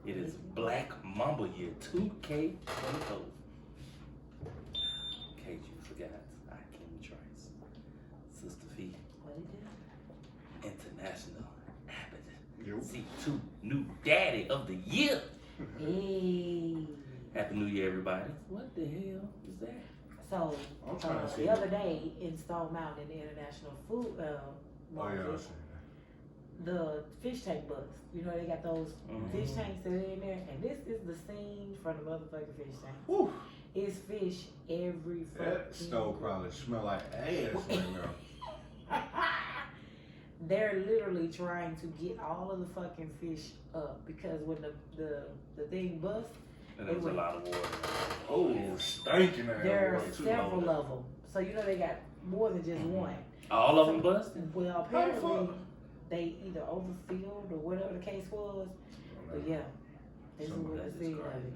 It is Black Mamba year 2K24. In case you forgot, I King Trice. Sister Fee. What it International Yo. C2 new daddy of the year. Hey. Happy New Year, everybody. What the hell is that? So, I'm trying to see the that. other day in Stone Mountain in the International Food Oh yeah, Market, I see the fish tank bus. You know, they got those fish tanks that are in there, and this is the scene from the motherfucking fish tank. Whew. It's fish every fucking. That stove probably smell like ass right now. They're literally trying to get all of the fucking fish up because when the thing busts, And there was a lot of water. Oh, stinking ass. there are water, too. several of them. So you know they got more than just one. All of them busted? Well, How the apparently fuck? they either overfilled or whatever the case was. But yeah, this is what That I is said of crazy. it.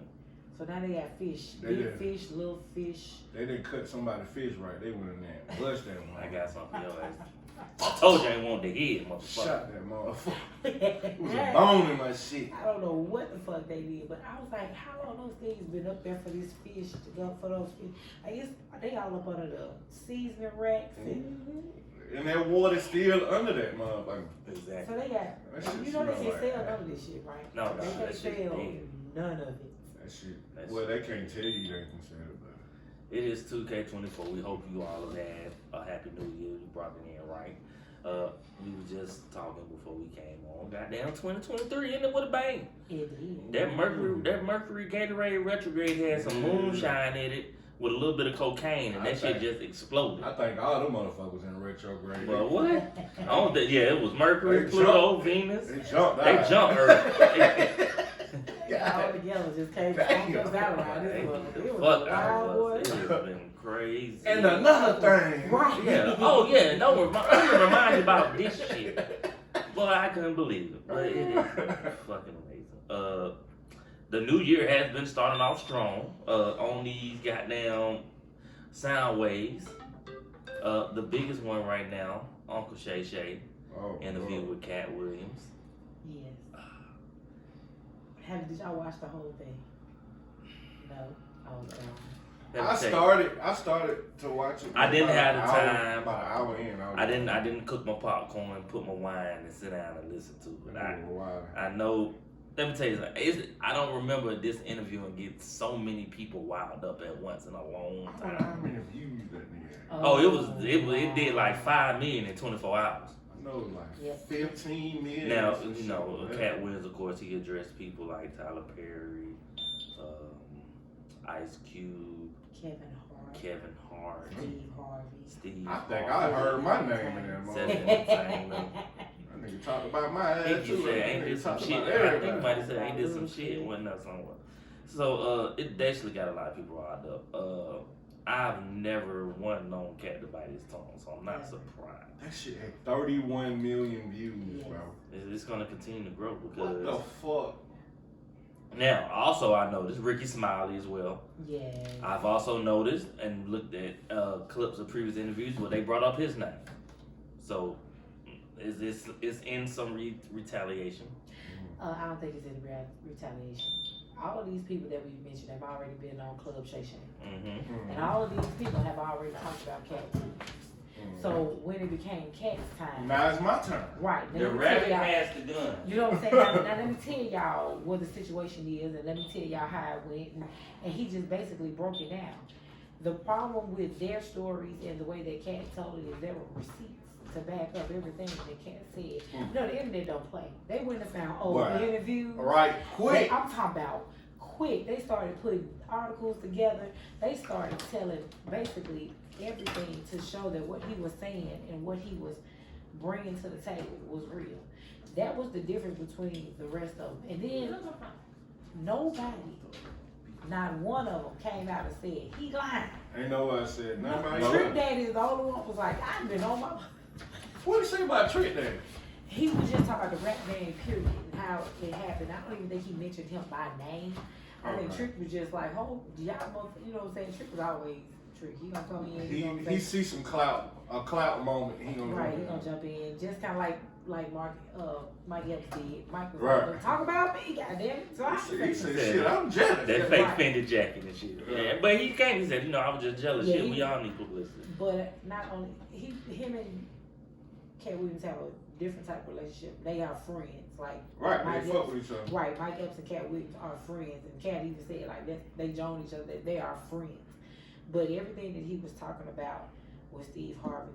So now they got fish, They big did. fish, little fish. They didn't cut somebody's fish right. They went in there and bust that one. I got something for your ass. I told you I ain't want the head, motherfucker. Shot that motherfucker. It was a I bone in my shit. don't know what the fuck they did, but I was like, how long those things been up there for this fish to go for those fish? I guess they all up under the seasoning racks and And that water still under that motherfucker. Exactly. so they got. That shit You know they smell can't like sell ass. none of this shit, right? No, they no, can't that shit sell dead. none of it. That shit. That's- Well, they can't tell you they can sell it, but It is 2K24. We hope you all have had a happy new year. You brought it in right. We were just talking before we came on. Goddamn 2023 ended with a bang. It is. That Mercury Gatorade retrograde had some moonshine in it with a little bit of cocaine, and I that shit think- just exploded. I think all them motherfuckers in retrograde. But what? I don't think. Yeah, it was Mercury, They Pluto, jumped. Venus. They jumped They out. jumped Earth. Yeah, all together just came Damn. from out around They this one. the It was fuck a out wild of boy. us. It has been crazy. And another thing. Right. Yeah. Oh yeah. No, let me remind you about this shit. Boy, I couldn't believe it. But it is fucking amazing. The new year has been starting off strong. On these goddamn sound waves. The biggest one right now, Uncle Shay Shay, Oh, interview Lord. with Katt WIlliams. Yes. Did y'all watch the whole thing? No. Oh, no. I started to watch it. I didn't have the about an hour- time. About an hour in. I didn't cook my popcorn, put my wine, and sit down and listen to it. Wow. I know. Let me tell you something. I don't remember this interview and get so many people wild up at once in a long I wonder how time. many views that nigga had. Oh, it did like 5 million in 24 hours. I know it was like Yes. 15 million. Now, some you shit know, like that. Katt WIlliams, of course, he addressed people like Tyler Perry, Ice Cube, Kevin Hart. Kevin Hart, Steve Harvey. Steve. I think I heard my name in that Said motherfucker. it same way. That nigga talked about my I think ass he too. said, That ain't nigga did some talked shit. about I think everybody. he might have said, ain't did some shit, wasn't that somewhere. So, it basically got a lot of people riled up. I've never known Katt to bite his tongue, so I'm not surprised. That shit had 31 million views, Yes. bro. It's going to continue to grow What because the fuck? now, also I noticed Ricky Smiley as well. Yes. I've also noticed and looked at clips of previous interviews where they brought up his name. So, it's in some retaliation. I don't think it's any retaliation. All of these people that we mentioned have already been on Club Shay Shay. Mm-hmm. And all of these people have already talked about Katt. So when it became Katt's time. Now it's my turn. Right. now The let me rabbit tell y'all- has the gun. You know what I'm saying? Now let me tell y'all what the situation is, and let me tell y'all how it went. And he just basically broke it down. The problem with their stories and the way that Katt told it is there were receipts to back up everything that Katt said. You know, the internet don't play. They went and found old Right. interviews. All right, quick. I'm talking about quick. They started putting articles together. They started telling basically everything to show that what he was saying and what he was bringing to the table was real. That was the difference between the rest of them. And then nobody, not one of them came out and said, he lying. Ain't no one said nothing about Trick it. Daddy is the only one who was like, I've been on my... What did you say about Trick Daddy? He was just talking about the rap game, period, and how it happened. I don't even think he mentioned him by name. I think Okay. Trick was just like, oh, y'all both, you know what I'm saying? Trick was always Trick. He gonna come in, he gonna He say, see some clout, a clout moment. He gonna right, he gonna jump in. Just kind of like Mike Epps did. Mike was Right. like, talk about me, goddamn it. So I He said, said, shit, I'm jealous. That fake Right. Fendi jacket and shit. Yeah. Yeah, but he came. He said, I was just jealous. Yeah, Shit, he- we all need publicity. but not only him and Katt WIlliams have a different type of relationship. They are friends, like Right, Mike they fuck Epps- with each other. Right, Mike Epps and Katt WIlliams are friends, and Katt even said like that they join each other. That they are friends. But everything that he was talking about with Steve Harvey,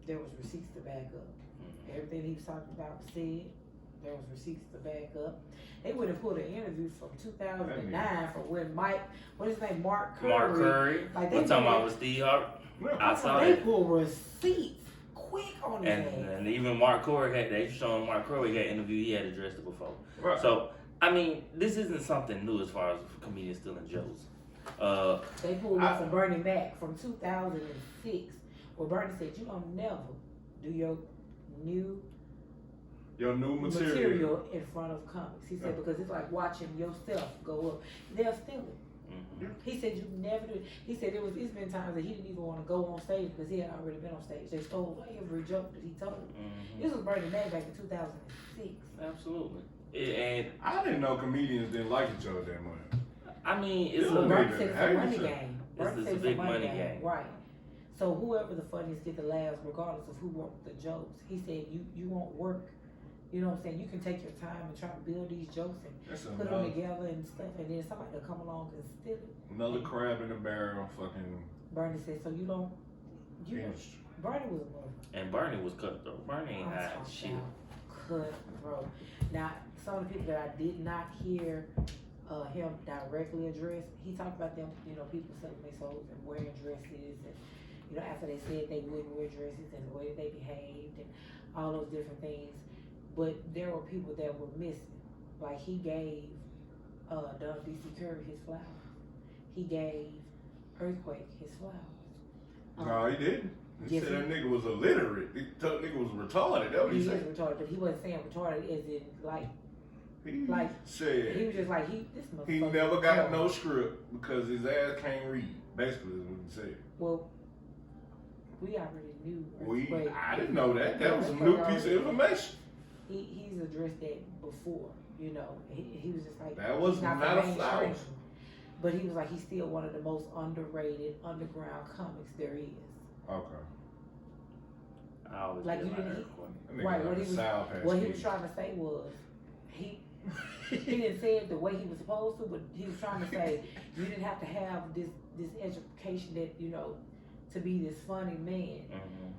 there was receipts to back up. Everything he was talking about was said. There was receipts to back up. They would have put an interview from 2009 from when what is his name, Mark Curry. Mark Curry. Like, We're they talking did- about with Steve Harvey. I saw They that. pull receipts quick on his ass. And even Mark Curry they showing Mark Curry had interview. He had addressed it before. Right. So I mean, this isn't something new as far as comedians stealing jokes. They pulled up from Bernie Mac from 2006, where Bernie said, "You don't never do your new material in front of comics." He said, because it's like watching yourself go up. They'll steal it. Mm-hmm. He said, "You never do it." He said, it's been times that he didn't even want to go on stage because he had already been on stage. They stole every joke that he told. Mm-hmm. This was Bernie Mac back in 2006. Absolutely. And I didn't know comedians didn't like each other that much. I mean, it's Yeah, a Bernie nigga, said it's hey, a money listen. game. It's Bernie a said big money game. Right. So whoever the funniest get the laughs, regardless of who wrote the jokes, he said you won't work. You know what I'm saying? You can take your time and try to build these jokes and That's put them together and stuff, and then somebody will come along and steal it. another crab in the barrel fucking Bernie said, so you don't. industry. Bernie was a motherfucker. And Bernie was cutthroat. Bernie ain't hiding shit. Cutthroat. Now, some of the people that I did not hear him directly address, he talked about them, people selling their souls and wearing dresses, and after they said they wouldn't wear dresses and the way that they behaved and all those different things. But there were people that were missing. Like he gave Don B.C. Curry his flowers. He gave Earthquake his flowers. No, he didn't. He Yes, said he- that nigga was illiterate. He told nigga was retarded. That's what He he is said. retarded, but he wasn't saying retarded as in like He like, said he was just like this motherfucker. he never got no script because his ass can't read. Basically, is what he said. Well, we already knew. Earthquake. I didn't know that. That was a new piece of information. He's addressed that before, He was just like That was he's not the a mainstream. flowers. But he was like he's still one of the most underrated underground comics there is. Okay. I always Like, get you my didn't- Earthquake. That nigga Right, like what a he was- Sour Patch What he Kid. was trying to say was he didn't say it the way he was supposed to, but he was trying to say you didn't have to have this education that to be this funny man. Mm-hmm.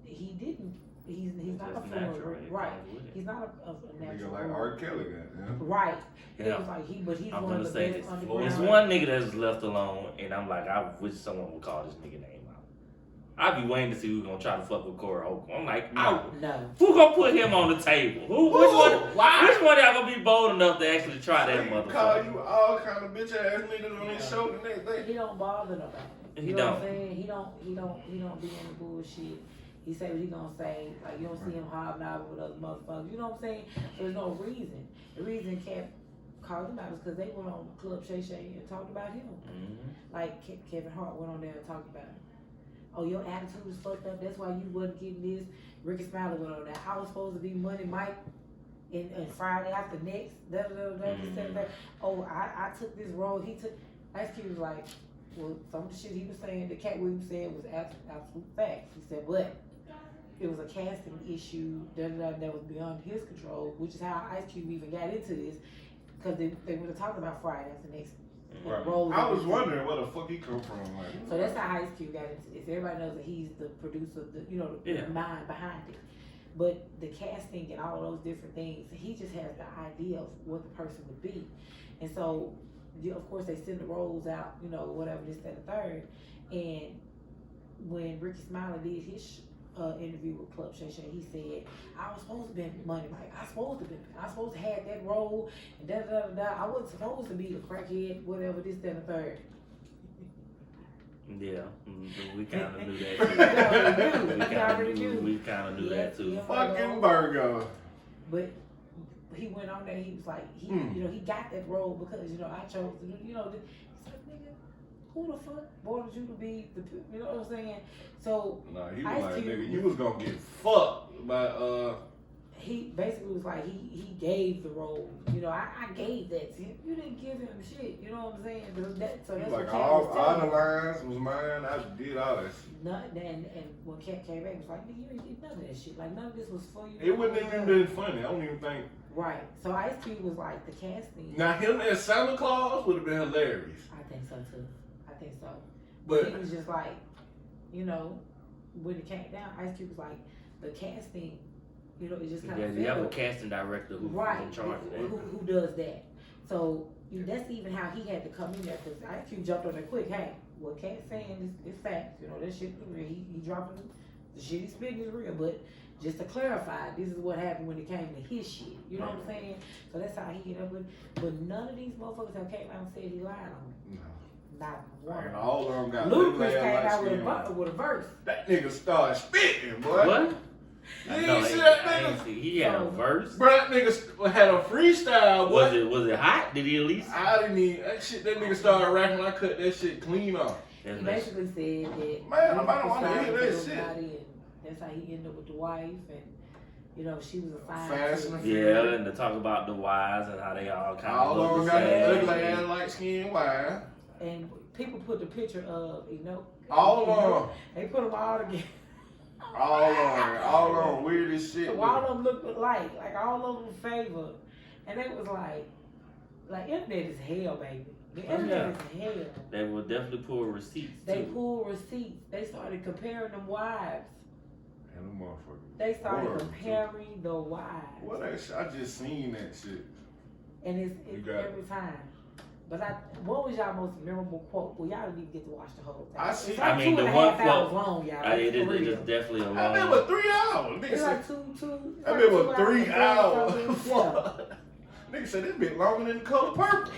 He didn't. He's not a Just fluent, natural, it right? comes with it. He's not a natural. Nigga like R. Kelly got, Right. Yeah. It was like but he's I'm one gonna of the say best this. underground. There's one nigga that's left alone, and I'm like, I wish someone would call this nigga name out. I'd be waiting to see who's gonna try to fuck with Corey Holcomb. I'm like, No. who gonna put him on the table? Which one? Why? Which one y'all gonna be bold enough to actually try that He call motherfucker? you all kind of bitch ass niggas on his show the next day. He don't bother nobody. He You know don't. what I'm saying? He don't be in the bullshit. He say what he gonna say. Like you don't see him hobnobbing with other motherfuckers. You know what I'm saying? There's no reason. The reason Cap called him out is because they went on Club Shay Shay and talked about him. Mm-hmm. Like Kevin Hart went on there and talked about him. Oh, your attitude is fucked up. That's why you wasn't getting this. Ricky Smiley went on there. I was supposed to be Money Mike and Friday after next. This, that. Oh, I took this role. He took. Ice Cube was like, well, some of the shit he was saying that Katt WIlliams said was absolute facts. He said, but it was a casting issue that was beyond his control, which is how Ice Cube even got into this, because they would have talked about Friday after next. Right. roles I and was everything. wondering where the fuck he come from. Like, So that's how Ice Cube got into this. Everybody knows that he's the producer, the mind behind it. But the casting and all those different things, he just has the idea of what the person would be. And so, of course, they send the roles out, whatever, this, that, and the third. And when Ricky Smiley did his interview with Club Shay Shay, he said, I was supposed to be Money Mike. I was supposed to have that role, and I wasn't supposed to be the crackhead, whatever, this, that, and the third. Yeah, we kind of knew that too. We already knew. We kind of knew that too. Yeah. fucking Virgo. But he went on there. He was like, he got that role because I chose to do. He's like, nigga, who the fuck wanted you to be the? You know what I'm saying? So No, he was Ice like, Cube nigga, you was gonna get fucked by he basically was like he gave the role. You know, I gave that to him. You didn't give him shit. You know what I'm saying? So that's Like what Cat all was the telling him. lines was mine. I did all that shit. And when Cat came back, it was like, nigga, you ain't did none of that shit. Like none of this was for you. It wouldn't even been funny. I don't even think. Right. So Ice Cube was like the casting. Now him as Santa Claus would have been hilarious. I think so too. I think so. But he was just like, you know, when it came down, Ice Cube was like, the casting, you know, it just kind of you have a casting director who's right, in charge of that. who does that. So that's even how he had to come in there, because Ice Cube jumped on there quick. Hey, what Cat's saying is facts. You know, that shit is real. He dropping the shit he's spitting is real. But just to clarify, this is what happened when it came to his shit. You know what I'm saying? So that's how he ended up with. But none of these motherfuckers have came out and said he lied on me. no. Not one. And all of them got Ludacris came light out skin. with a verse. That nigga started spitting, boy. What? You No, ain't see that I nigga? ain't see. He had a verse. Bro, that nigga had a freestyle, boy. Was it hot? Did he at least? I didn't even, that nigga started rapping, I cut that shit clean off. He basically said that. Man, I don't wanna Ludacris hear that started shit. everybody, and that's how he ended up with the wife, and you know she was a fine. Fast chick. and Yeah, and to talk about the wives and how they all kind All of of them look got the that same. ugly ass light skin wine. And people put the picture of, you know. All of them. They put them all together. All of them weird as shit. So all of them looked alike, like all of them favored, and it was like internet is hell, baby. The internet is hell. They will definitely pull receipts. They too. pulled receipts. They started comparing them wives. And them motherfuckers. They started Horrible, comparing the wives. What that shit? I just seen that shit. And You it's got it. every time. But what was y'all most memorable quote? Well, y'all didn't even get to watch the whole thing. I see- It's like I mean, the 2.5 one hours quote- long, y'all. It For real. is definitely a I long. remember 3 hours. Nigga It's said, like two. I remember 2 3 hours. Yeah. Nigga said this bit longer than the color purple.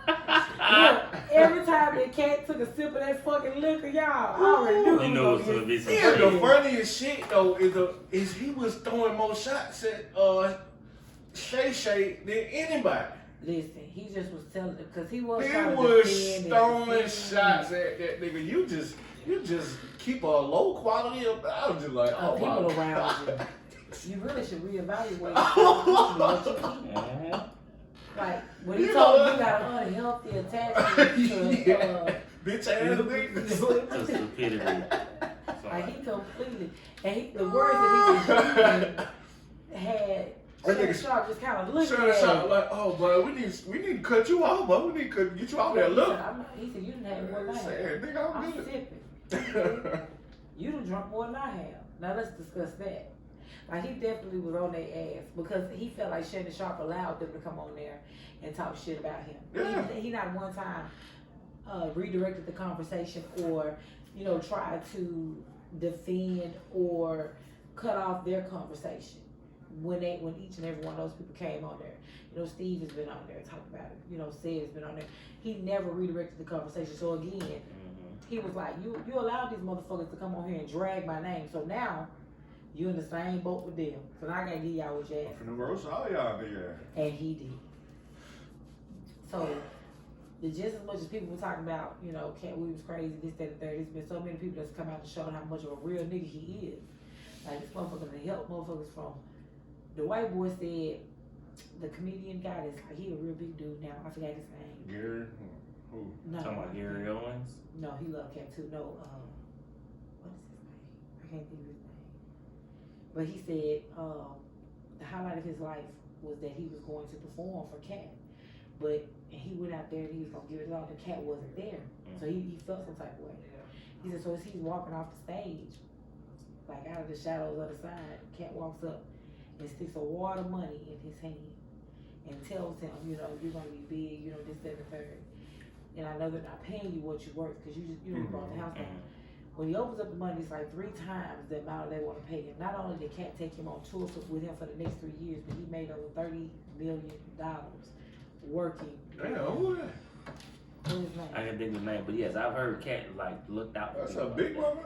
Look, every time that Cat took a sip of that fucking liquor, y'all, I already knew. You know it's gonna be some Yeah, shit. the funniest shit though is he was throwing more shots at Shay than anybody. Listen, he just was telling it because he was. He trying to was defend and throwing defend. shots at that nigga. You just keep a low quality of. I was just like, oh my People God. around you. You really should reevaluate what you eat. Mhm. Like when he You told know- you got an unhealthy attachment to Yeah. Bitch ass nigga. To stupidity. like he completely the words that he was using had That Shannon nigga- Sharp just kind of looking Trying to at shout him. like, oh boy, we need to cut you off, but we need to get you off that look. He said, you didn't have more than I have. Saying, nigga, I'm I'm good. sipping. You done drunk more than I have. Now let's discuss that. Like he definitely was on their ass because he felt like Shannon Sharp allowed them to come on there and talk shit about him. Yeah. He not one time redirected the conversation or, you know, tried to defend or cut off their conversation when each and every one of those people came on there. You know, Steve has been on there talking about it. You know, Sid has been on there. He never redirected the conversation. So again, he was like, you allowed these motherfuckers to come on here and drag my name. So now you in the same boat with them. So now I gotta give y'all what you asked. I'm finna roast all y'all nigga. And he did. So just as much as people were talking about, you know, Katt WIlliams crazy, this, that, and third, there's been so many people that's come out and shown how much of a real nigga he is. Like this motherfucker to help motherfuckers from. The white boy said the comedian guy that's like he a real big dude now. I forgot his name. Gary, who? No, Talking about Gary Owens. No, he loved Cat too. No, what is his name? I can't think of his name. But he said the highlight of his life was that he was going to perform for Cat, but he went out there and he was gonna give it all, and Cat wasn't there, so he felt some type of way. He said so as he's walking off the stage, like out of the shadows of the side, Cat walks up and sticks a wad of money in his hand and tells him, you know, you're gonna be big, you know, this, that, and the third. And I know they're not paying you what you're worth because you brought the house down. When he opens up the money, it's like 3 times the amount they want to pay him. Not only did Cat take him on tour with him for the next 3 years, but he made over $30 million working. Damn, who that? What is his name? I can think of the name, but yes, I've heard Cat like looked out. for That's people a like big that. mama.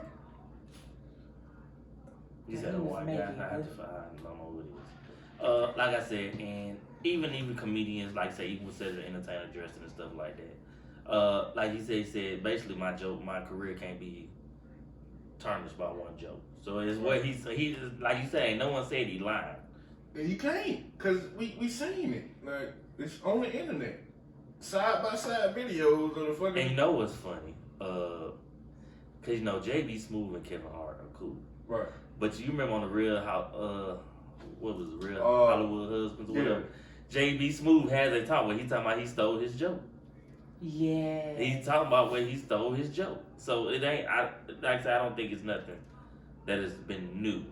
He said He a was white making guy. I have good. to find. I don't know what it is. Like I said, and even comedians like say even said the entertainer dressing and stuff like that. Like he said basically my career can't be tarnished by one joke. So it's what he like you say, no one said he lied. You can't, cause we seen it. Like it's on the internet, side by side videos of the fucking. And you know what's funny? Cause you know JB Smooth and Kevin Hart are cool. Right. But you remember on the Real what was it, Real Hollywood Husbands or whatever? JB Smooth has a talk where he talking about he stole his joke. Yeah. He's talking about where he stole his joke. So it ain't. Like I said, I don't think it's nothing that has been new,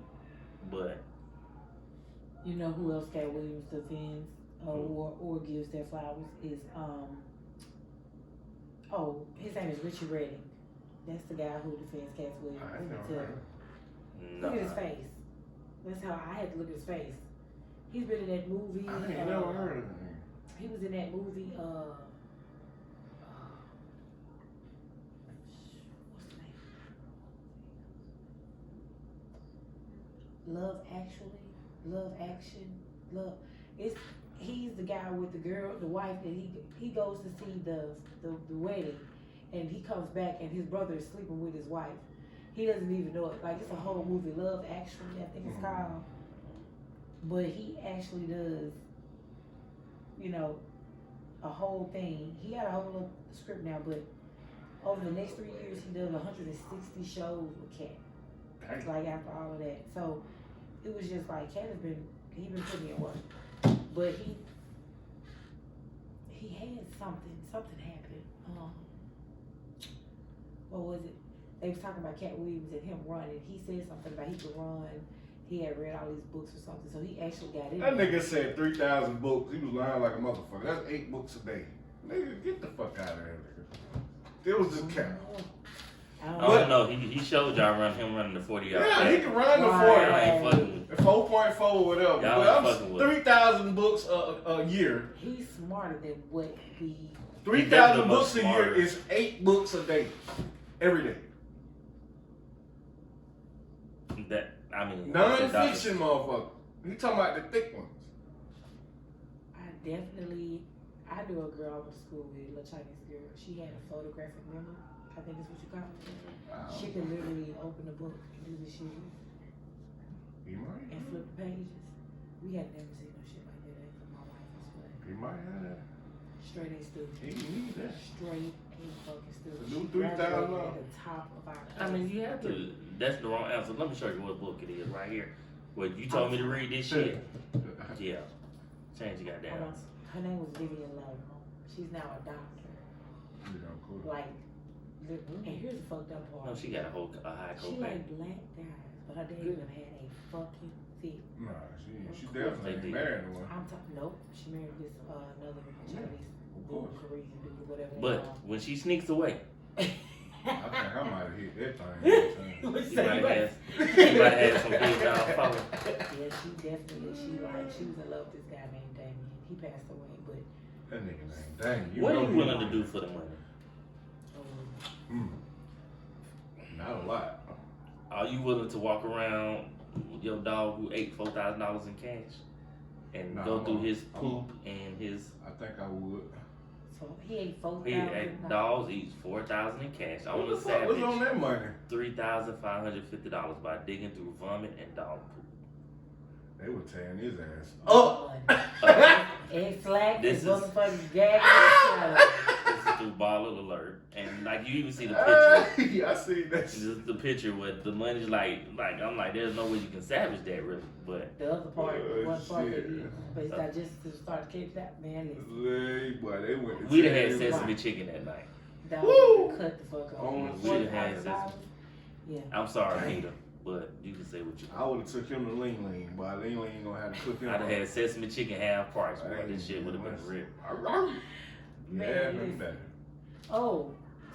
but. You know who else Katt Williams defends or gives their flowers is his name is Richie Redding. That's the guy who defends Katt Williams. I ain't never heard of him. Look at his face. That's how I had to look at his face. He's been in that movie. I ain't never heard of him. He was in that movie. What's the name? Love Action. He's the guy with the girl, the wife, and he goes to see the wedding, and he comes back and his brother is sleeping with his wife. He doesn't even know it. Like it's a whole movie, Love Actually, I think it's called. But he actually does, a whole thing. He had a whole little script now, but over the next 3 years, he does 160 shows with Katt. Like after all of that, so it was just like Katt has been putting in work, but he had something happened. What was it? They was talking about Katt Williams and him running. He said something about he could run. He had read all these books or something, so he actually got in. That nigga said 3,000 books. He was lying like a motherfucker. That's 8 books a day. Nigga, get the fuck out of here, nigga. It was just Katt. I don't know. He showed y'all him running the 40 yards. Yeah, he can run the 40. Y'all ain't fucking with 4.4 or whatever. Y'all But ain't fucking with 3,000 books a year. He's smarter than what we. 3,000 books a smarter. year is 8 books a day. Every day. Non-fiction, motherfucker. You talking about the thick ones. I knew a girl I went to school with, a little Chinese girl. She had a photographic memory. I think that's what you call it. Wow. She could literally open the book and do this shit He might. and flip the pages. We had never seen no shit like that from my wife. I swear. He might have that. Straight A student. He need that. Straight A fucking student. The new She graduated $3,000. at the top of our class. I mean, you have to. That's the wrong answer. Let me show you what book it is right here. What you told me to read this shit. Yeah. Change your goddamn. Hold on. Her name was Vivian Lowe. She's now a doctor. Cool. Like, and here's the fucked up part. No, she got a high She copay. like black guys, but her dad even had a fucking fit. Nah, she definitely ain't married to one. I'm talking. Nope, she married this another Chinese or Korean dude, whatever. But when she sneaks away, I think I might have hit that thing. she might have had some kids down follow. Yeah, she definitely. She was in love with this guy named Damien. He passed away, but That nigga named Dang. What are you willing to do for the money? Not a lot. Are you willing to walk around with your dog who ate $4,000 in cash and go through his poop and his? I think I would. so he ate $4,000. Dogs eats $4,000 in cash. I What want the to fuck was on savage that money? $3,550 by digging through vomit and dog poop. They were tearing his ass. Oh! And slack This this is- motherfucking gag. This is through Baller Alert, and like you even see the picture. Yeah, I see that This shit. is the picture with the money's like I'm like, there's no way you can salvage that really, but The other part, one part that shit. he, but his digestive started to catch that, man. Hey, boy, they went to we'd have had town. sesame chicken that night. That Woo! cut the fuck Oh, off. we'd have had $4,000. Yeah. I'm sorry, Peter, but you can say what you I would have took him to Lean, boy. Lean gonna have to cook him. I'd have had sesame chicken half price, boy. Hey, This shit would have been ripped. Yeah, Man, been listen. better. Oh,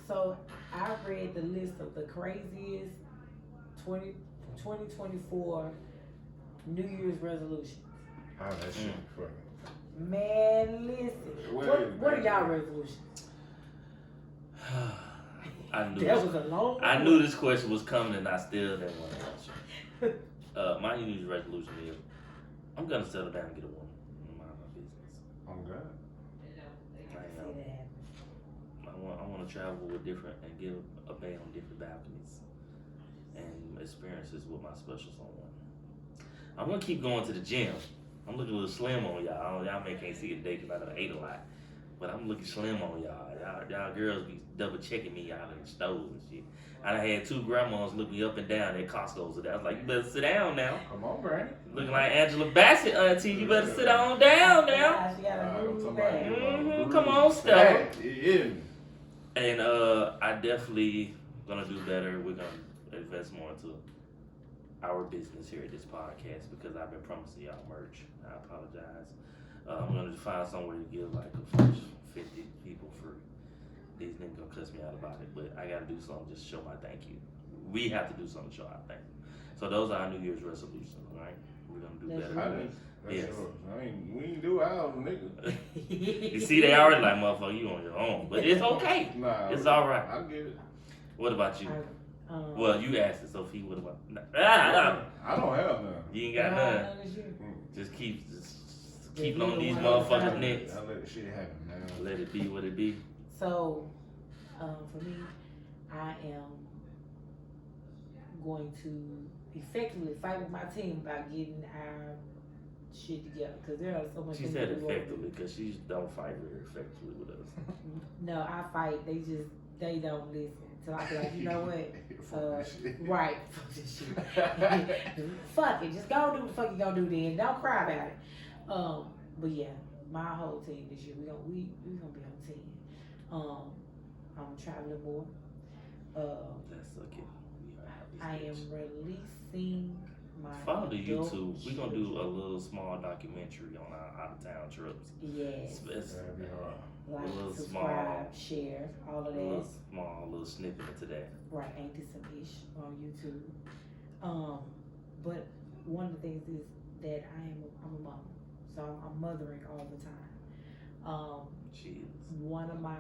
so I read the list of the craziest 2024 New Year's resolutions. Oh, that shit funny. Man, listen. What are y'all resolutions? I knew That this, was a long I knew this question was coming, and I still didn't want to answer. My New Year's resolution is I'm gonna settle down and get a woman and mind my business. Oh God. I want to travel with different and give a band on different balconies and experiences with my special someone. I'm gonna keep going to the gym I'm looking a little slim on y'all. Y'all may can't see it today because I done ate a lot. But I'm looking slim on y'all. Y'all girls be double checking me out in the stores and shit. I done had 2 grandmas look me up and down at Costco today. I was like, you better sit down now. Come on, Granny. Looking like Angela Bassett, auntie. You better sit on down now. She gotta move back. Come on, Stella. Yeah. And I definitely gonna do better. We're gonna invest more into our business here at this podcast because I've been promising y'all merch. I apologize. I'm gonna find somewhere to give like a first 50 people free. These niggas gonna cuss me out about it, but I gotta do something just to show my thank you. We have to do something to show our thank you. So those are our New Year's resolutions, right? We're gonna do That's better. That's Yes. yours. We ain't do ours, nigga. You see, they already like, motherfucker, you on your own, but it's okay. Nah, It's all right. I get it. What about you? Um, Well, you asked it, Sophie. What about? I don't have none. You ain't got none. Just keep it on these motherfuckers' necks. I let the shit happen, man. Let it be what it be. So, for me, I am going to effectively fight with my team about getting our shit together because there are so much. She said effectively because she don't fight very effectively with us. No, I fight. They don't listen. So I be like, you know what? Fuck this shit. Right. Fuck this shit. Fuck it. Just go do what the fuck you gonna do then. Don't cry about it. But yeah, my whole team this year, we gonna be on 10. I'm traveling more. That's okay. I am releasing my Follow the adult YouTube. We're gonna do a children. little small documentary on our out of town trips. Yes. It's That'd be hard. Like, a little subscribe, share, all of a little that. small little snippet of today. Right, ain't this some ish on YouTube. But one of the things is that I'm a mom, so I'm mothering all the time. Jeez. One of my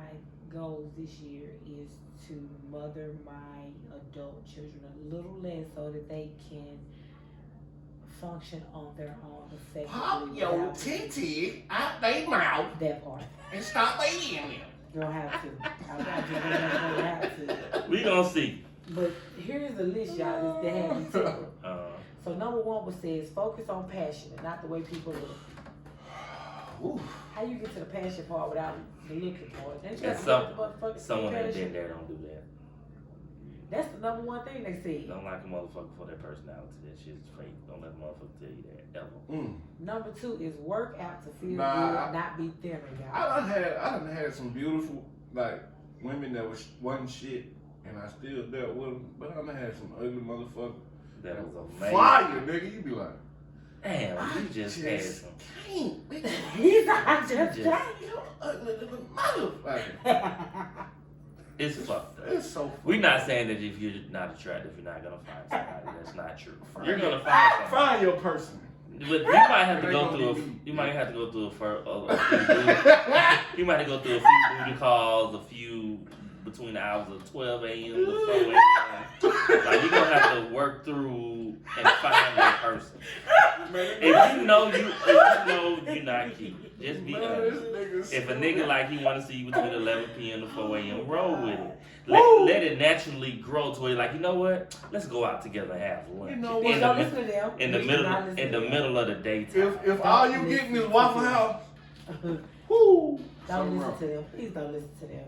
goals this year is to mother my adult children a little less so that they can function on their own effectively. Pop your without titty out they mouth that part. and stop eating them. Don't have to. I just don't have to. We gonna see. But here's the list, y'all, that had me tickled. So number 1 says focus on passion and not the way people look. Ooh. How you get to the passion part without the looking part? Don't you And have to look at the motherfucker Someone that passion? been there don't do that. That's the number 1 thing they say. Don't like a motherfucker for their personality. That shit's fake. Don't let a motherfucker tell you that ever. Number 2 is work out to feel Nah, good, not be thinner, I y'all. done had some beautiful like women that wasn't shit, and I still dealt with them. But I done had some ugly motherfuckers. That was amazing. Fire, nigga. You be like, Damn, you just had some. can't. Bitch, He's not just Just- you ugly little motherfucker. It's fucked up. It's so. We're not saying that if you're not attractive, you're not gonna find somebody. That's not true. You're gonna find somebody. Find your person. But you might have to They go gonna through. be me. You might have to go through a few booty, you might have to go through a few booty calls, a few between the hours of 12 a.m. to 4 a.m. Like you're gonna have to work through and find your person. If you know you're not cute, just be honest. If a nigga like he want to see you between 11 p.m. to 4 a.m., roll with it. Let it naturally grow to where you're like, you know what? Let's go out together and have lunch. You know Well, what? don't listen to them. In the You middle, not listen in to the them. middle of the daytime. If all you getting is Waffle House, whoo, Don't something listen wrong. to them. Please don't listen to them.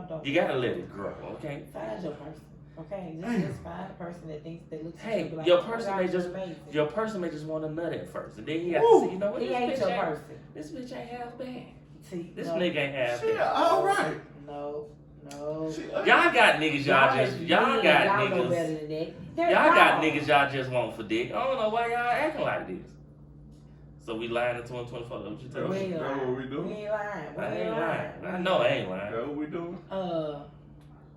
Don't. You gotta let it grow, okay? Find your person. Okay, just find a person that thinks that looks. Hey, at you and be like, your "Oh my person God, may you're just amazing." your person may just want a nut at first, and then he has Woo. to see, you know what? He ain't your person. This bitch ain't half bad. See, This no, nigga ain't half Shit, bad. all right. No. Y'all got niggas, y'all got know better niggas. than that. Y'all got niggas y'all just want for dick. I don't know why y'all acting like this. So we lying in 2024. What you tell We me? ain't That's lying. what we do. We ain't lying. We I ain't ain't lying. lying. I know I ain't lying. That's what we doing.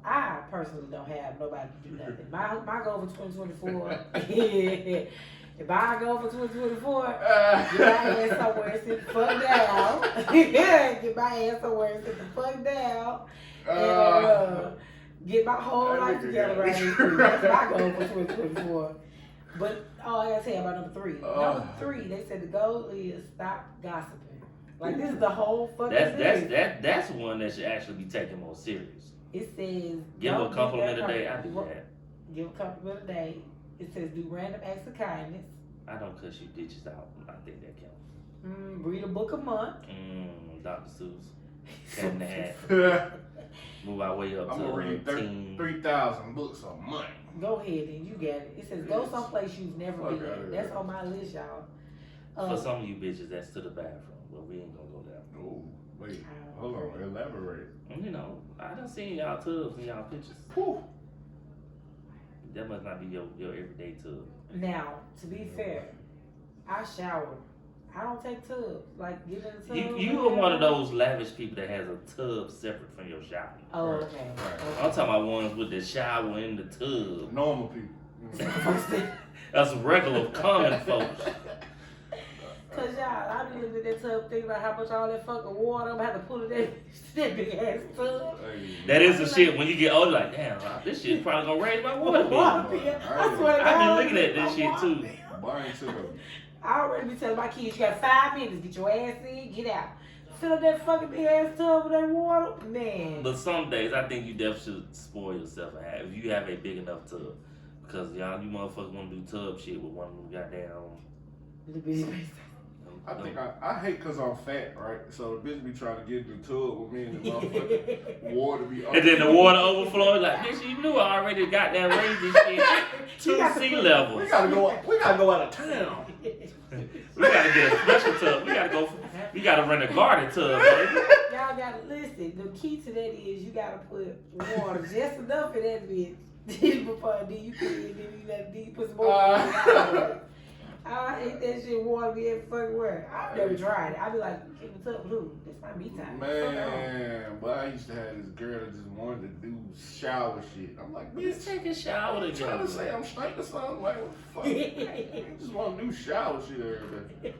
I personally don't have nobody to do nothing. My goal for 2024. If I go for 2024, get my ass somewhere and sit the fuck down. Get my ass somewhere and sit the fuck down. And get my whole life together right here. That's my goal for 2024. But I gotta tell you about number 3. Number 3, they said the goal is stop gossiping. Like this is the whole fucking thing. That's one that should actually be taken more serious. It says Give a don't compliment that a day. I person- do that. Give a compliment a day. It says do random acts of kindness. I don't cuss you bitches out. I think that counts. Read a book a month. Dr. Seuss. Cat in the Hat. Move our way up I'm to gonna read 3,000 books a month. Go ahead then, you got it. It says go someplace you've never Fuck been. outta here. That's on my list, y'all. For some of you bitches, that's to the bathroom. But we ain't gonna go there. Oh, wait. Hold on. Elaborate. You know, I done seen y'all tubs in y'all pictures. Whew. That must not be your everyday tub. Now, to be fair, I shower. I don't take tubs. Like, get in the tub. You are one of those lavish people that has a tub separate from your shower. Oh, Right. okay. I'm talking about ones with the shower in the tub. Normal people. That's regular common folks. Cause y'all, I be looking at that tub thinking about how much all that fucking water I'm gonna have to put in that big ass tub. That is the shit when you get older, like, damn, this shit probably gonna raise my water bill. I swear to God. I be looking at this shit too. Buying tub. I already be telling my kids, you got 5 minutes, get your ass in, get out. Fill up that fucking big ass tub with that water, man. But some days, I think you definitely should spoil yourself if you have a big enough tub. Because y'all, you motherfuckers want to do tub shit with one of them goddamn. Little bitty I think I hate because I'm fat, right? So the bitch be trying to get in the tub with me and the motherfucking water be And then the water overflows. Like, bitch, you knew I already got that raised shit to sea levels. We gotta go out of town. We gotta get a special tub. We gotta rent a garden tub, baby. Y'all gotta listen. The key to that is you gotta put water just enough in that bitch before then you put it, then you let it put some more water. I hate that shit. Water be every fucking where. I've never tried it. I be like, keep the tub blue. This might be time. Man, but I used to have this girl that just wanted to do shower shit. I'm like, bitch, Just take a shower you trying to together. say I'm straight or something? Like, what the fuck? I just want to do shower shit every day.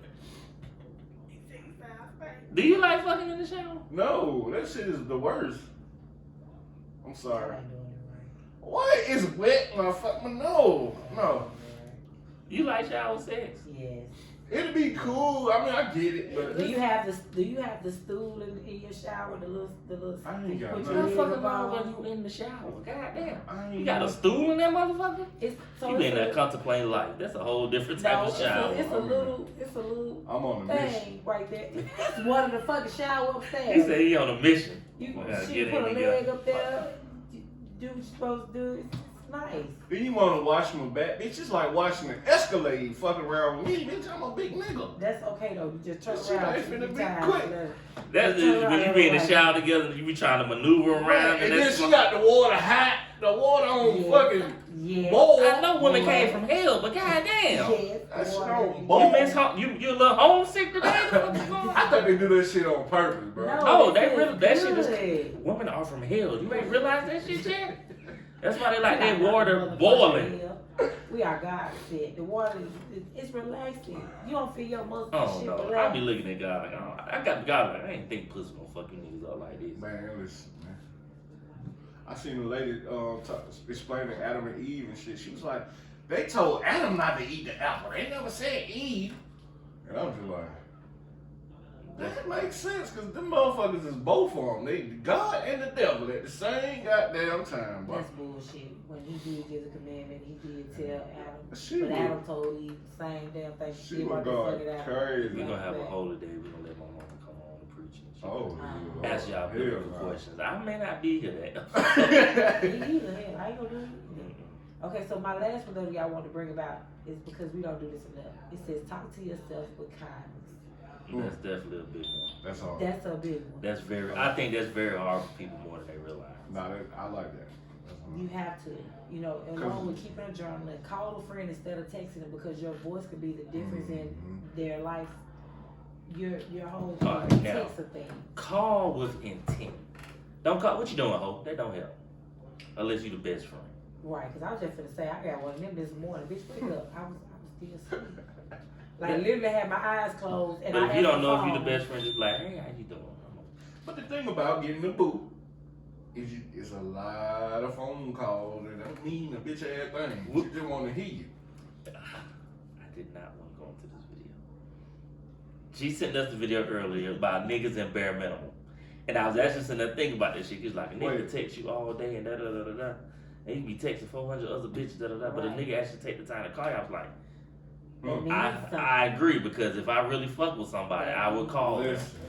Do you like fucking in the shower? No, that shit is the worst. I'm I sorry. ain't doing it right. What? It's wet when I fuck my nose. No. You like shower sex? Yes. It'd be cool. I mean, I get it, but Do you have the stool in your shower? The little. I ain't got put none. your How leg fucking up long on? are you in the shower? Goddamn. I ain't You got a stool in that motherfucker? It's so You been it's there a- contemplating life. That's a whole different type No, of shower. it's a little I'm on a mission. thing right there. It's one of the fucking shower He upstairs. said he on a mission. You gotta she get put a in leg up there, do what you're supposed to do. It's nice. Then you want to wash my back, bitch? It's like washing an Escalade fucking around with me, bitch. I'm a big nigga. That's okay though. You just turn This shit around. ain't a few finna be times quick. and then- That's just when you be in the shower together, you be trying to maneuver around. And then that's she got the water hot, the water on Yeah. fucking Yeah. boil. I know women Yeah. came from hell, but goddamn. Yes. That shit water. on You boil. miss home, you a little homesick today? What's going on? I thought they do that shit on purpose, bro. No, Oh, they this really- that shit is- good. Women are from hell. You ain't realize that shit yet? That's why they like We that are water motherfucking boiling. hell. We are God said. The water it's relaxing. You don't feel your muscles Oh shit no, I be relax. looking at God like, oh, I got God like, I ain't think pussy gonna fuck you niggas up like this. Man, listen, man. I seen a lady explaining Adam and Eve and shit. She was like, they told Adam not to eat the apple. They never said Eve. And I'm just like, that makes sense, because them motherfuckers is both of them. They God and the devil at the same goddamn time, bro. That's bullshit. When he did give the commandment, he did tell Adam. She But would- Adam told Eve the same damn thing. She did was right to going fuck it out. crazy. We gonna have a Right. holy day. We gonna let my mama come on and preach and shit. Oh, Lord. Ask y'all Hell biblical no. questions. I may not be here that. Me either. Hell, I ain't gonna do it. Okay, so my last one that y'all want to bring about is because we don't do this enough. It says talk to yourself with kindness. That's definitely a big one. That's all. That's a big one. That's very. I think that's very hard for people more than they realize. Nah, I like that. That's all. You have to, along with keeping a journal and call a friend instead of texting them because your voice could be the difference in their life. Your whole Alright, now. text a thing. Call with intent. Don't call. What you doing, ho? That don't help. Unless you the best friend. Right, because I was just finna say I got one of them this morning. Bitch, wake up. I was still asleep. Like literally had my eyes closed and But I if had you don't the know if phone. you the best friend, just like, hey, how you doing? But the thing about getting the boot is it's a lot of phone calls and don't mean a bitch ass thing. You just want to hear you. I did not want to go into this video. She sent us the video earlier about niggas and bare minimum. And I was actually sitting there thinking about this shit. She was like, a nigga Wait. text you all day and da-da-da-da-da. And you be texting 400 other bitches, da-da-da. But a Right. nigga actually take the time to call you. I was like, That means something. I agree, because if I really fuck with somebody, I would call them. Listen.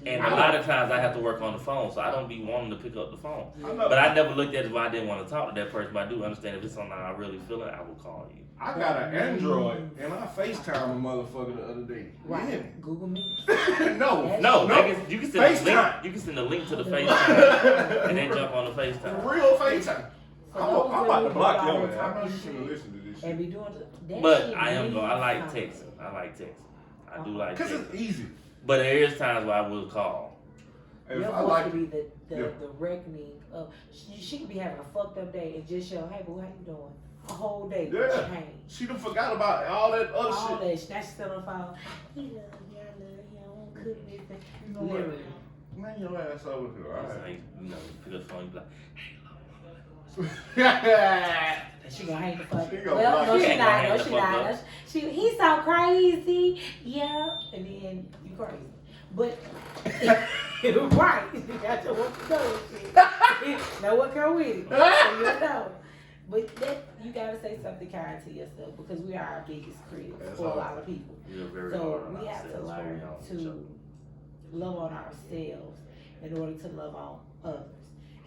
And a lot of times I have to work on the phone, so I don't be wanting to pick up the phone. I know. But I never looked at it if I didn't want to talk to that person. But I do understand if it's something I really feel it, I will call you. I got an Android and I FaceTime a motherfucker the other day. Right. Google me. No. No, you can send a link. FaceTime. You can send a link to the FaceTime and then jump on the FaceTime. Real FaceTime. So I'm about to block those your that ass. I know you talk shouldn't listen to this And shit. be doing that But shit I am going. I like means something. texting. I like texting. I do like Cause texting. it's easy. But there is times where I will call. If Your I voice like could be the yeah. reckoning of she could be having a fucked up day and just show, hey boo, how you doing? A whole day. Yeah. Pain. she done forgot about all that other All shit. that. Now she's still on the phone. He love you, I love you, I won't cook anything. You know what? Literally. Man your ass over here, It's alright? like, you know, pick up the phone, you be like, She gonna hang the fuck. She gonna Well, block no, you. she Ain't gonna not. hang No, the she fuck not. up. He's so crazy. Yeah, and then you crazy. But right, you got to what to go with shit. Know what go with it. So you know. But that you gotta say something kind to yourself because we are our biggest critics That's for a hard. lot of people. you're very So hard on we have to ourselves, very learn hard on each other. to love on ourselves in order to love on others.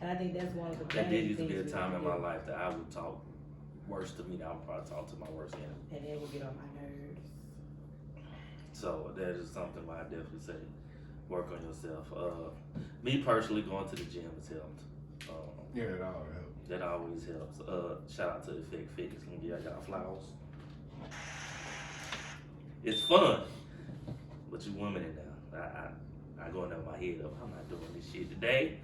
And I think that's one of the There main did used to things be a we time need in to my do. life that I would talk worse to me than I would probably talk to my worst enemy. And it will get on my nerves. So that is something where I definitely say work on yourself. Me personally, going to the gym has helped. Yeah, that all help. That always helps. Shout out to Effect Fitness. Can give y'all flowers. It's fun, but you women in there. I go in there with my head up. I'm not doing this shit today.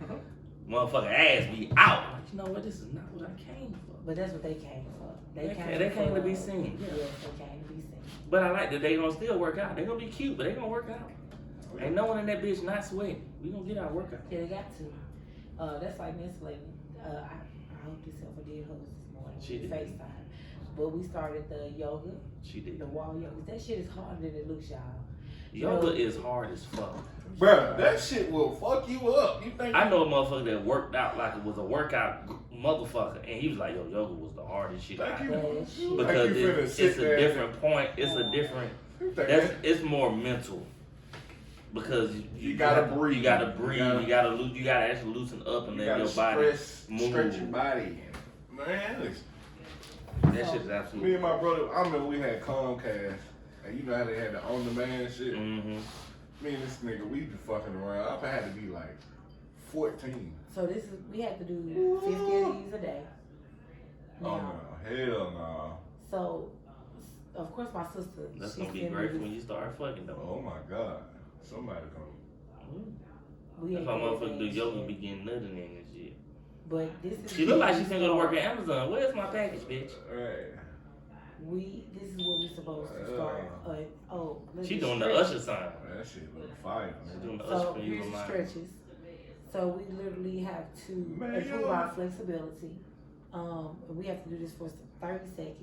Motherfucking ass be out. Like, you know what? This is not what I came for. But that's what they came for. They came to be seen. Yes, they came to be seen. But I like that they gonna still work out. They gonna be cute, but they gonna work out. Ain't no one in that bitch not sweating. We gonna get our workout. Yeah, they got to. That's like Miss Lady. I hope this helper did hers this morning. She did. FaceTime. But we started the yoga, She did. the wall yoga. That shit is harder than it looks, y'all. Yoga is hard as fuck. Bruh, that shit will fuck you up. You think I know a motherfucker that worked out like it was a workout motherfucker, and he was like, "Yo, yoga was the hardest shit." Thank I you. Yeah, shit. Because Thank you finna it's sit a there. different point. It's a different. You think It's more mental because You gotta breathe. You gotta breathe. You You gotta actually loosen up and you let gotta your body stretch your move. body. Man, listen. That shit is Me absolutely. and my brother, I remember we had Comcast, and you know how they had the on-demand shit. Mm-hmm. Me and this nigga, we be fucking around. I had to be like 14. So we have to do 50 of these a day. Oh Now, no, hell no. So, of course, my sister. That's she gonna be sent me great this- when you start fucking though. Oh my god, somebody come. We If ain't my doing motherfucker do that yoga, shit. be getting nutted in and shit. But this is. She look like she's gonna go to work at Amazon. Where's my package, bitch? Right. This is what we supposed to start. Let's She do doing the stretches. usher sign. That shit look fire. She Man. doing the usher So for you here's the remind. stretches. So we literally have to Man, improve yo. our flexibility. And we have to do this for 30 seconds.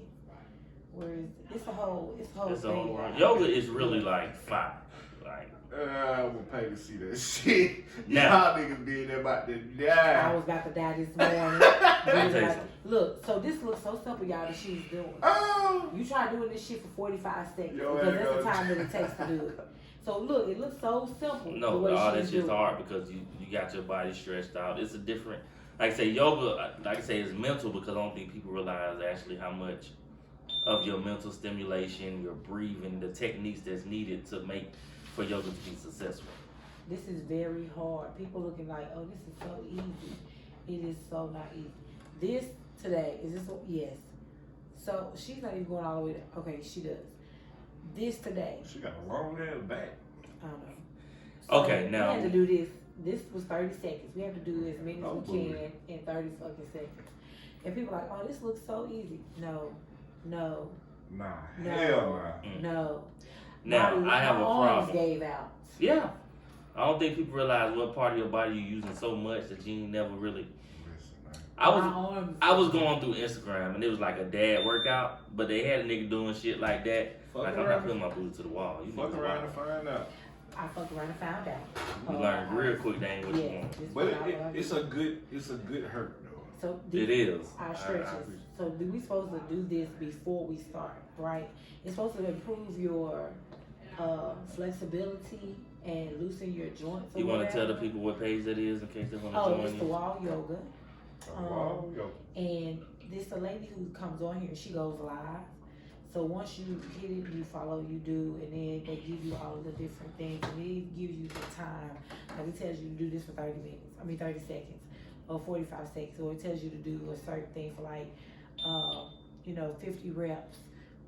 Whereas it's a whole It's a thing. whole world. Yoga is really like fire. Like I would pay to see that shit. Now- Y'all niggas being about to I die. was about to die this morning. tell you Like, something. look, so this looks so simple, y'all, that she's doing. Oh. You try doing this shit for 45 seconds Yo, because there that's the goes. time that it takes to do it. So look, it looks so simple. the no, way all that she's shit's doing it. hard because you got your body stretched out. It's a different. Like I say, yoga. Like I say, is mental because I don't think people realize actually how much of your mental stimulation, your breathing, the techniques that's needed to make for yoga to be successful. This is very hard. People looking like, oh, this is so easy. It is so not easy. This today, is this, yes. So she's not even going all the way to, okay, she does. This today, She got a long ass back. I don't know. So Okay, now- we had to do this. This was 30 seconds. We have to do as many as Oh, we boy. can in 30 fucking seconds. And people are like, oh, this looks so easy. No, no, Nah, No. hell nah. no. Now My- I have my a arms problem. gave out. Yeah, I don't think people realize what part of your body you're using so much that you ain't never really. Listen, man. I was going through Instagram and it was like a dad workout, but they had a nigga doing shit like that. Fuck Like I'm not around, putting my booty to the wall. You fuck niggas around wild. and find out. I fucked around and found out. You learn real quick they ain't what you Yeah, want. this But is what I learned. it's a good hurt though. So It is. our I stretches. agree. So we supposed to do this before we start, right? It's supposed to improve your flexibility and loosen your joints. Or You want to tell whatever. the people what page that is in case they want to Oh, join it's the you? wall yoga. Wow, yo. And this a lady who comes on here. She goes live. So once you hit it, you follow, you do, and then they give you all of the different things, and it gives you the time. Like it tells you to do this for 30 seconds, or 45 seconds, or it tells you to do a certain thing for like, 50 reps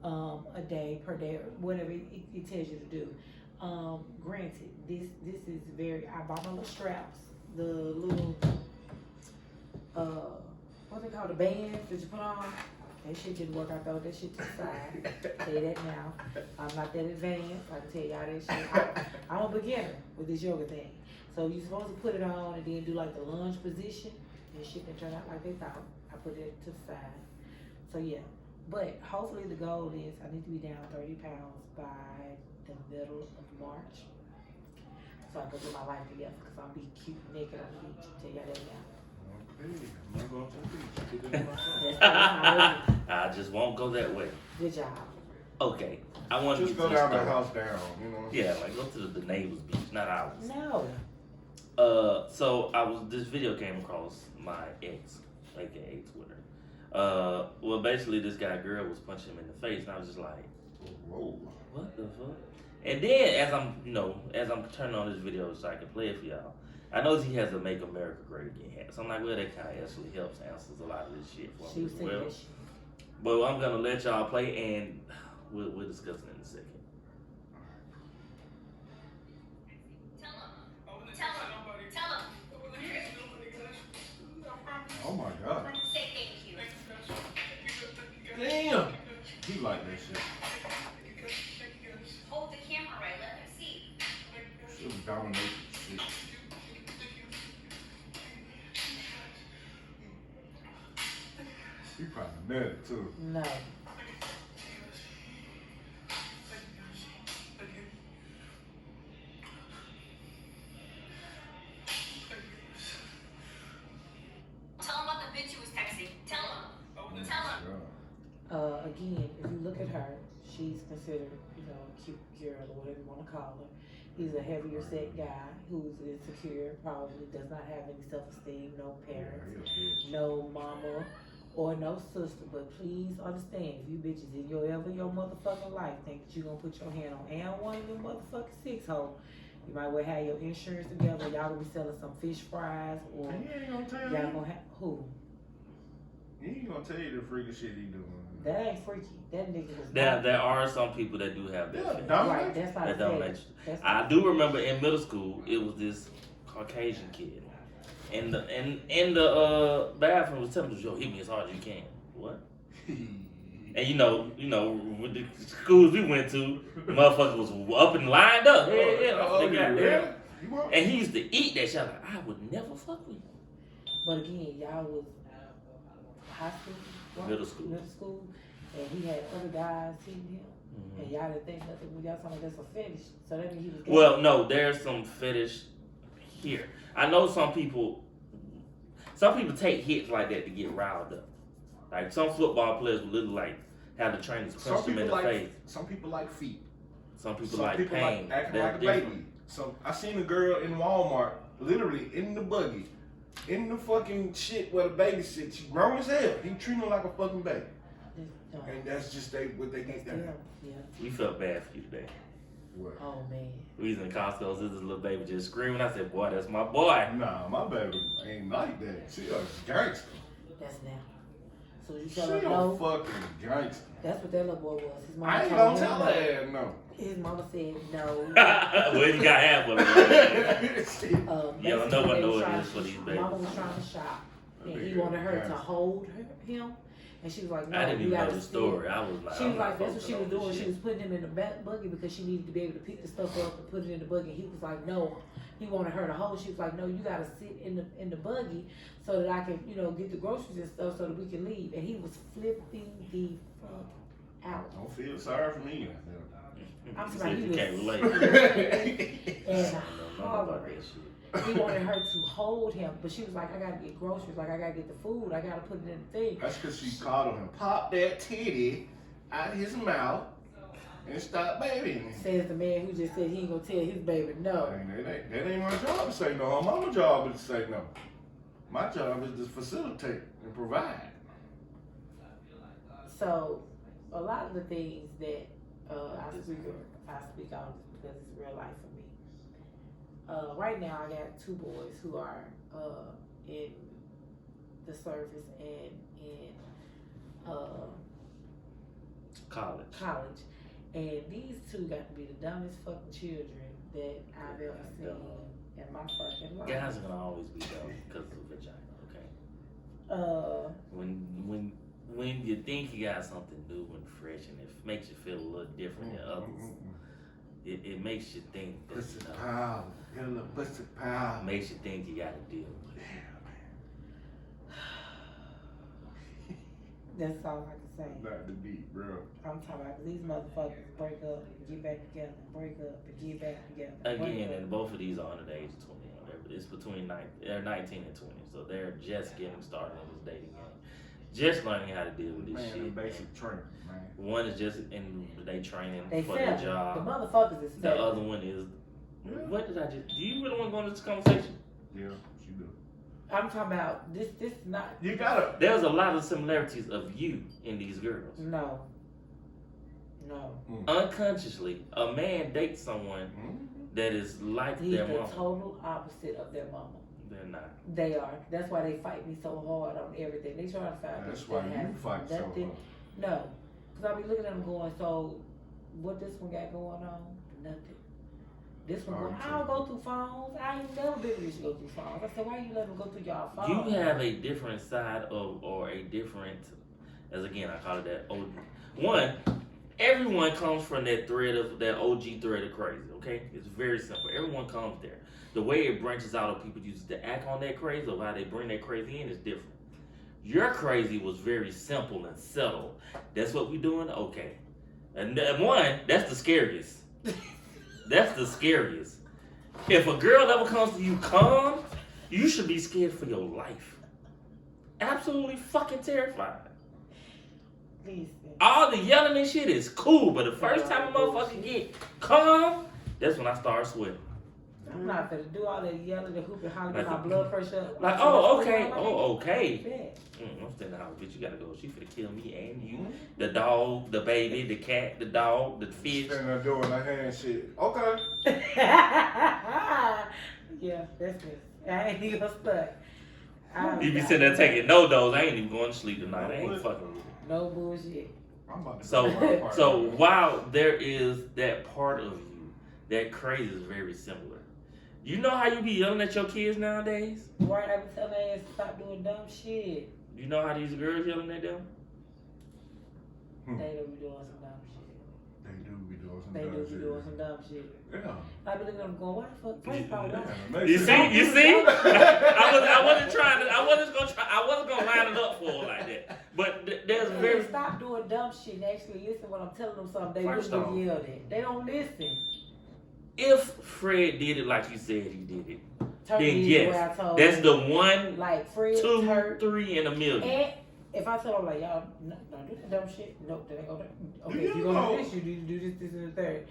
a day, per day, or whatever it tells you to do. Granted, this is very. I bought my little straps, the little what they call the bands that you put on. That shit didn't work. I throw that shit to the side. Say that now. I'm not that advanced. I can tell y'all that shit. I'm a beginner with this yoga thing. So you're supposed to put it on and then do like the lunge position, and shit can turn out like they thought. I put it to the side. So yeah. But hopefully the goal is I need to be down 30 pounds by the middle of March. So I can get my life together because I'll be cute naked on the beach. Tell y'all that now. Okay, I'm not going to the beach. Keep it in my phone. I just won't go that way. Good job. Okay, I want to Just get go to the down the story. house down, you know. Yeah, like go to the neighbor's beach, not ours. No. So this video came across my ex, aka Twitter. Well, basically this girl was punching him in the face, and I was just like, Whoa. what the fuck? And then as I'm turning on this video so I can play it for y'all, I noticed he has a "Make America Great Again" hat. So I'm like, well, that kind of actually helps answers a lot of this shit for She me was as saying well. that shit. But I'm gonna let y'all play, and we'll discuss it in a second. Oh my God. Say thank you. Damn. He like that shit. Hold the camera right, let them see. It was domination shit. He probably nutted too. No. Tell them about the bitch who was texting. Tell them. Tell them. Again, if you look at her, she's considered, a cute girl or whatever you want to call her. He's a heavier set guy who's insecure, probably does not have any self-esteem, no parents, no mama, or no sister. But please understand, if you bitches in your motherfucking life think that you're gonna put your hand on and one of them motherfucking six hole, you might well have your insurance together. Y'all gonna be selling some fish fries, or He ain't gonna tell y'all you. gonna have who? He ain't gonna tell you the freaky shit he doing. That ain't freaky. That nigga was There are some people that do have that. Yeah, shit. dumb. right. That's not That don't fair. make sense. That's I do remember in middle school, it was this Caucasian kid, and in the bathroom was telling us, "Yo, hit me as hard as you can." What? And you know, with the schools we went to, the motherfucker was up and lined up. Oh, They yeah, got really? real. You want? And he used to eat that shit. I'm like, I would never fuck with you. But again, y'all was high school, what? Middle school. middle school, and he had other guys hitting him, Mm-hmm. and y'all didn't think nothing. When y'all talking that's a fetish, so that means he was. gay. Well, no, there's some fetish here. I know some people take hits like that to get riled up. Like some football players will literally like have the trainers punch them in the face. Some people like feet. Some people Some like people pain. like acting That's like a different. baby. So I seen a girl in Walmart, literally in the buggy, in the fucking shit where the baby sits. She grown as hell. He treating her like a fucking baby. No, And that's just what they get that's down. them. Yeah. We felt bad for you today. What? Oh man. We was in Costco, this little baby just screaming. I said, boy, that's my boy. Nah, my baby ain't like that. She a gangster. That's now. So you She tell her a no. fucking gangster. That's what that little boy was. His mama I ain't told gonna him tell no. her ass no. His mama said no. Well, you got half of it. Yeah, I know what basically, they know was it trying- is for these babies. Mama was trying to shop, and he Yeah, wanted her yeah. to hold him, and she was like, no, I didn't you even know gotta the sit. story. I was like, She I'm was not like, that's what she focusing was on this doing. She shit. was putting him in the back buggy because she needed to be able to pick the stuff up and put it in the buggy. He was like, no. He wanted her to hold. She was like, no, you gotta sit in the buggy so that I can, get the groceries and stuff so that we can leave. And he was flipping the fuck out. Don't feel sorry for me. I'm You sorry, said he you was can't relate. and I don't know nothing about hollering. that shit. he wanted her to hold him, but she was like, I gotta get groceries, like I gotta get the food, I gotta put it in the thing. That's because she coddled him. Pop that titty out his mouth and stop babying him. Says the man who just said he ain't gonna tell his baby no. That ain't my job to say no. My job is to say no. My job is to facilitate and provide. So, a lot of the things that I speak on because it's real life for me. Right now, I got 2 boys who are in the service and in college. And these 2 got to be the dumbest fucking children that I've ever seen in my fucking life. Guys are gonna always be dumb because of the vagina, okay? When you think you got something new and fresh and it makes you feel a little different than others, it makes you think that Pussy power. Get a little pussy power. makes you think you gotta deal with it. That's all I can say. Not the deep, bro. I'm talking about these motherfuckers break up and get back together, break up and get back together. Again, and both of these are under the age of 20. It's between 19 and 20, so they're just getting started in this dating game. Just learning how to deal with this Man, shit. basic training, man. One is just in they training They for their selling. job. The motherfuckers is The selling. other one is, what did I just, do you really want to go into this conversation? Yeah, she do. I'm talking about this not. You gotta. There's a lot of similarities of you in these girls. No. Unconsciously, a man dates someone that is like He's their the mama. total opposite of their mama. They're not. They are. That's why they fight me so hard on everything. They try to find That's this why that you has fight so nothing. hard. No. Because I be looking at them going, so what this one got going on? Nothing. This one going, I don't go through phones. I ain't never been rich to go through phones. I said, why you let them go through y'all phones? You have a different side of, or a different, as again, I call it that OG. One, everyone comes from that thread of, that OG thread of crazy, okay? It's very simple. Everyone comes there. The way it branches out of people use to act on that crazy or how they bring that crazy in is different. Your crazy was very simple and subtle. That's what we doing? Okay. And one, that's the scariest. That's the scariest. If a girl ever comes to you calm, you should be scared for your life. Absolutely fucking terrified. Listen. All the yelling and shit is cool, but the first time a motherfucker get calm, that's when I start sweating. I'm not gonna do all that yelling and hooping, hollering, get my blood pressure up. Like, oh, okay, oh, okay. Yeah. I'm standing in the house, bitch, you gotta go. She finna kill me and you. The dog, the baby, the cat, the dog, the fish. Standing there doing that hand shit. Okay. Yeah, that's me. I ain't even stuck. You be sitting there taking no dose. I ain't even going to sleep tonight. I ain't fucking with you. No bullshit. I'm about to So while there is that part of you, that crazy is very similar. You know how you be yelling at your kids nowadays? Right, I be telling their ass to stop doing dumb shit. You know how these girls yelling at them? They do be doing some dumb shit. They do be doing some They dumb do be shit. doing some dumb shit. Yeah. I be looking at them going, why the fuck? First of all, why? You see? I wasn't gonna line it up for her like that. But there's They very stop doing dumb shit and actually listen when I'm telling them something. They First really off, get yelled at. They don't listen. if Fred did it like you said he did it, Turkey then is yes, where I told that's them. the one, Like Fred, 2, Turk, 3 in a million. and if I tell them like y'all don't do that dumb shit, nope, then they go there. Okay, You if you gonna know. do this, you need to do this, and the third.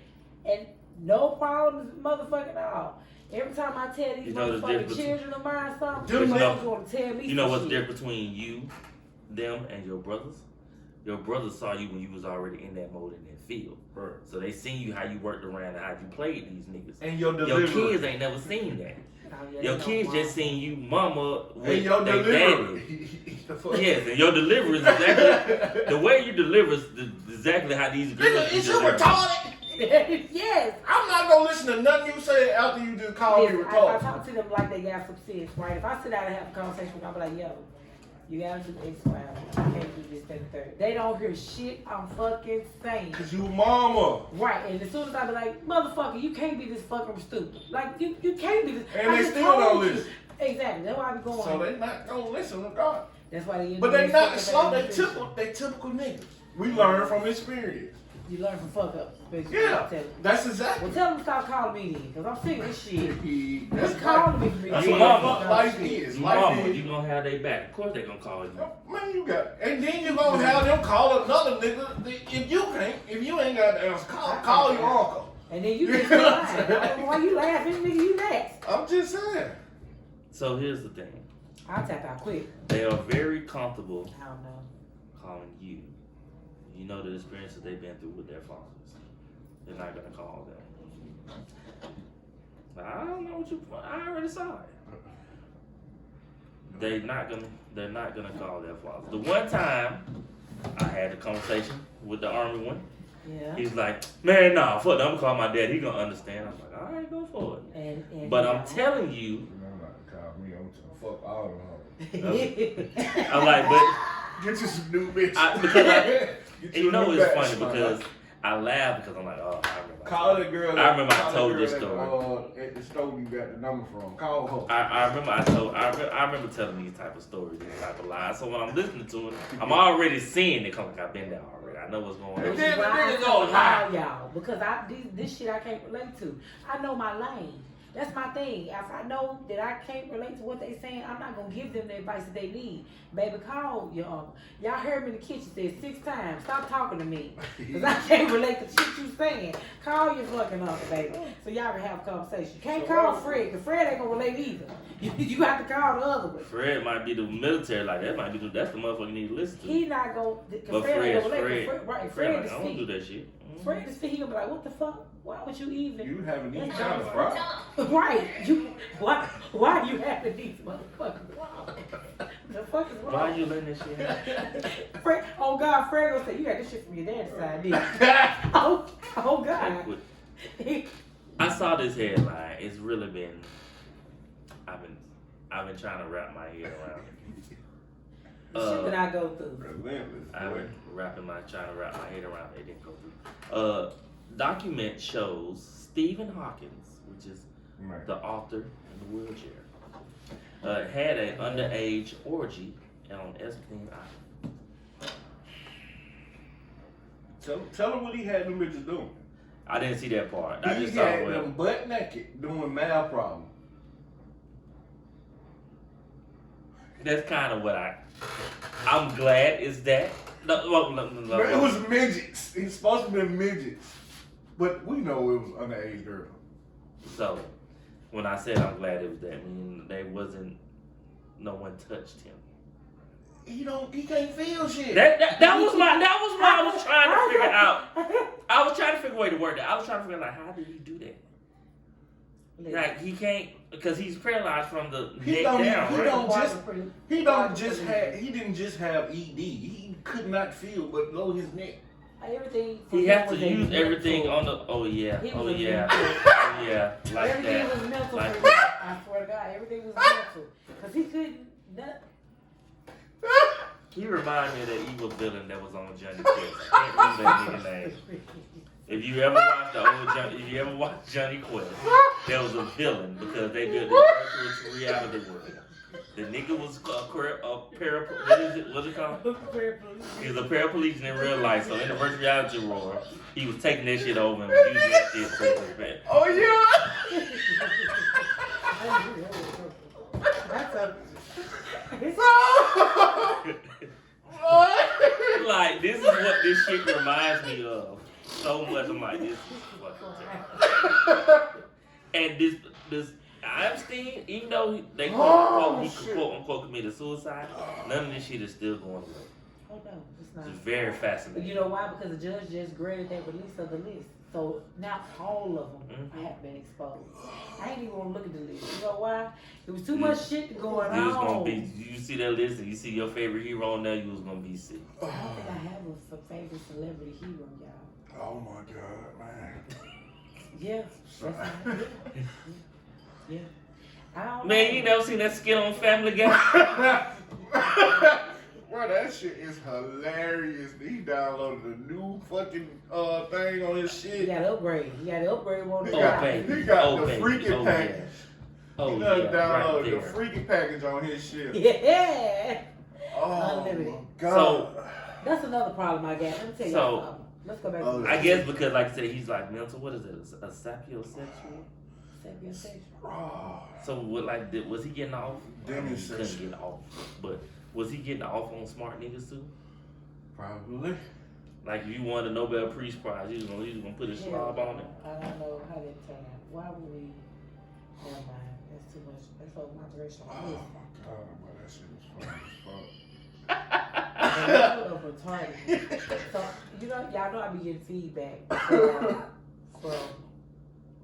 And no problems, motherfucking all. Every time I tell these You know the motherfucking difference- children of mine something, But you they know- gonna tell me You know some what's shit. different between you, them, and your brothers? Your brothers saw you when you was already in that mode in that field. Right. So they seen you how you worked around and how you played these niggas. And your Your delivery. kids ain't never seen that. Oh, yeah, Your they kids don't just mind. seen you mama with And your their daddy. delivery. The fuck? Yes, and your delivery is exactly the way you deliver is exactly how these girls Nigga, be is you delivering. retarded? Yes. I'm not gonna listen to nothing you say after you just call me Listen, I retarded. talk to them like they got some sense, right? If I sit down and have a conversation with them, I'm like, yo, you gotta do X, Y, I can't do this, that, and third. They don't hear shit I'm fucking saying. Cause you mama. Right, and as soon as I be like, motherfucker, you can't be this fucking stupid. Like, you can't be this. And I they just still told don't you. listen. Exactly, that's why I be going. So they not gonna listen regardless. That's why they. But they not slow. They typical. typical niggas. We learn from experience. You learn from fuck ups. Basically. Yeah, Tell him. that's exactly. Well, tell him to stop calling me then, because I'm sick of this shit. That's Just calling me for me. That's You what mama. life is. You Life mama, is. you gonna have their back. Of course they gonna call you. Man, you got, and then you gonna have them call another nigga. If you ain't got the answer, call your uncle. And then you just lying. I don't know why you laughing, nigga. You next. I'm just saying. So here's the thing. I'll tap out quick. They are very comfortable I don't know. calling you. You know the experiences they've been through with their fathers. They're not gonna call them. I don't know what you. I already saw it. They're not gonna call their father. The one time I had a conversation with the army one, Yeah. he's like, man, nah, fuck that. I'm gonna call my dad. He gonna understand. I'm like, all right, go for it. And But I'm telling you, I'm not gonna call me. I'm gonna fuck all of them. I'm like, but Get you some new bitches. and you know it's funny because I laugh because I'm like, oh, I remember. Call the girl. I remember I call the told girl this at story. At the store you got the number from. Call her. I remember telling these type of stories, these type of lies. So when I'm listening to it, I'm already seeing it come like I've been there already. I know what's going on. And then the Why I nigga told go lie. y'all because this shit I can't relate to. I know my lane. That's my thing. If I know that I can't relate to what they saying, I'm not gonna give them the advice that they need. Baby, call your uncle. Y'all heard me in the kitchen say 6 times. Stop talking to me, cause I can't relate to shit you saying. Call your fucking uncle, baby, so y'all can have a conversation. Can't call Fred, cause Fred ain't gonna relate either. You have to call the other one. Fred might be the military, like that might be that's the motherfucker you need to listen to. He not gonna. But Fred ain't gonna relate. Fred, Right? Fred, Fred like, is I don't do speak. that shit. Fred is speak. He gonna be like, what the fuck? Why would you even? You having these That's kind of dumb. problems. Right. Why you having these motherfuckers wrong? The fuck is wrong? Why you letting this shit happen? Fred, oh God, Fred gonna say, you got this shit from your dad's side, didn't you? oh God. I saw this headline. It's really been. I've been trying to wrap my head around it. The shit that I go through. Relentless. I've been trying to wrap my head around it. It didn't go through. Document shows Stephen Hawkins, which is Right. the author in the wheelchair, had an underage orgy on Epstein Island. Tell him what he had them bitches doing. I didn't see that part. I He just saw had where. them butt naked doing mad problem. That's kind of what I'm glad is that. No. But it was midgets. It's supposed to be midgets. But we know it was underage girl. So, when I said I'm glad it was that, no one touched him. He can't feel shit. That was what I was trying to figure out. I was trying to figure a way to work that. I was trying to figure out, like, how did he do that? Like, he can't, because he's paralyzed from the neck down, right? He didn't just have ED. He could not feel but below his neck. Everything. He has to use everything on the, like Everything that. was mental Like for him. I swear to God, everything was mental. Because he couldn't. He reminded me of that evil villain that was on Johnny Quest. I can't remember that nigga name. If you ever watched Johnny Quest, there was a villain because they did the virtual reality world. The nigga was what's it called? He was a paraplegic in real life, so in the virtual reality world, he was taking that shit over and was using that shit for his bad. Oh yeah! That's a. Like, this is what this shit reminds me of so much. I'm like, this is fucking terrible. And this Epstein, even though they he quote unquote committed suicide, none of this shit is still going away. Oh no, it's not. It's very fascinating. You know why? Because the judge just granted that release of the list. So not all of them have been exposed. I ain't even gonna look at the list. You know why? There was too much shit going You was on. gonna be, you see that list and you see your favorite hero on there, you was gonna be sick. I don't think I have a favorite celebrity hero, y'all. Oh my God, man. Yeah, that's not it. Yeah. I don't Man, know. you never seen that skit on Family Guy? Bro, that shit is hilarious. He downloaded a new fucking thing on his shit. You gotta upgrade. You gotta upgrade one He more. got, baby. he got Oh, the baby. freaking Oh, package. yeah. He Oh, done yeah, downloaded right the there. freaking package on his shit. Yeah. Oh Unlimited. my God. That's another problem I got. Let me tell you So, something. Let's go back Oh, to I guess because, like I said, he's like mental. What is it? A sapiosexual? sapiosexual. Oh, So, what, like, was he getting off? He Demisexual. couldn't get off. But was he getting off on smart niggas too? probably. Like, if you won the Nobel Peace Prize, you was gonna put a slob on it? I don't know how that turned out. Why would we? Never mind. That's too much. That's so operational. Oh my god, boy, that shit was funny as fuck. So y'all know I be getting feedback from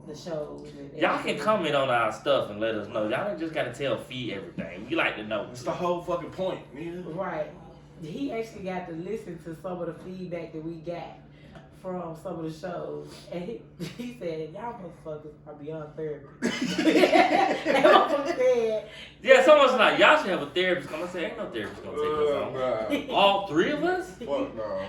the shows. And Y'all can comment on our stuff and let us know. Y'all ain't just gotta tell Fee everything. We like to know. That's the whole fucking point, nigga. Right. He actually got to listen to some of the feedback that we got from some of the shows, and he said, "Y'all motherfuckers are beyond therapy." That motherfucker said, Yeah, someone's like, y'all should have a therapist come. I say, ain't no therapist gonna take us on. All three of us? Fuck no.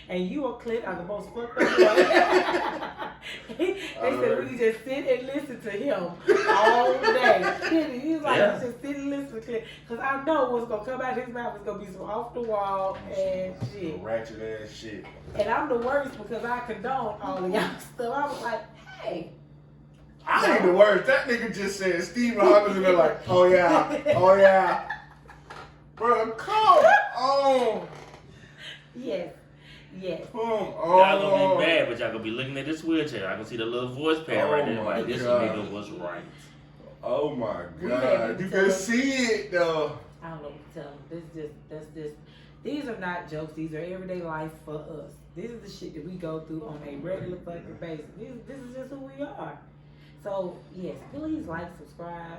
and you or Clint are the most fucked up one. They said we just sit and listen to him all day. He was like, Yeah. just sit and listen to Clint. Because I know what's going to come out of his mouth is going to be some off the wall and shit. Ratchet ass shit. And I'm the worst because I condone all of y'all stuff. I was like, hey. I ain't the worst. That nigga just said Stephen Hawkins and they're like, oh yeah. Bro, come on. Yes. Come Y'all on. gonna be mad, but y'all gonna be looking at this wheelchair. Y'all gonna see the little voice pad right there. Oh my Like, this God. nigga was right. Oh my We can't god. even You tell can us- see it though. I don't know what to tell them. These are not jokes. These are everyday life for us. This is the shit that we go through on a regular fucking basis. This is just who we are. So, yes, please like, subscribe,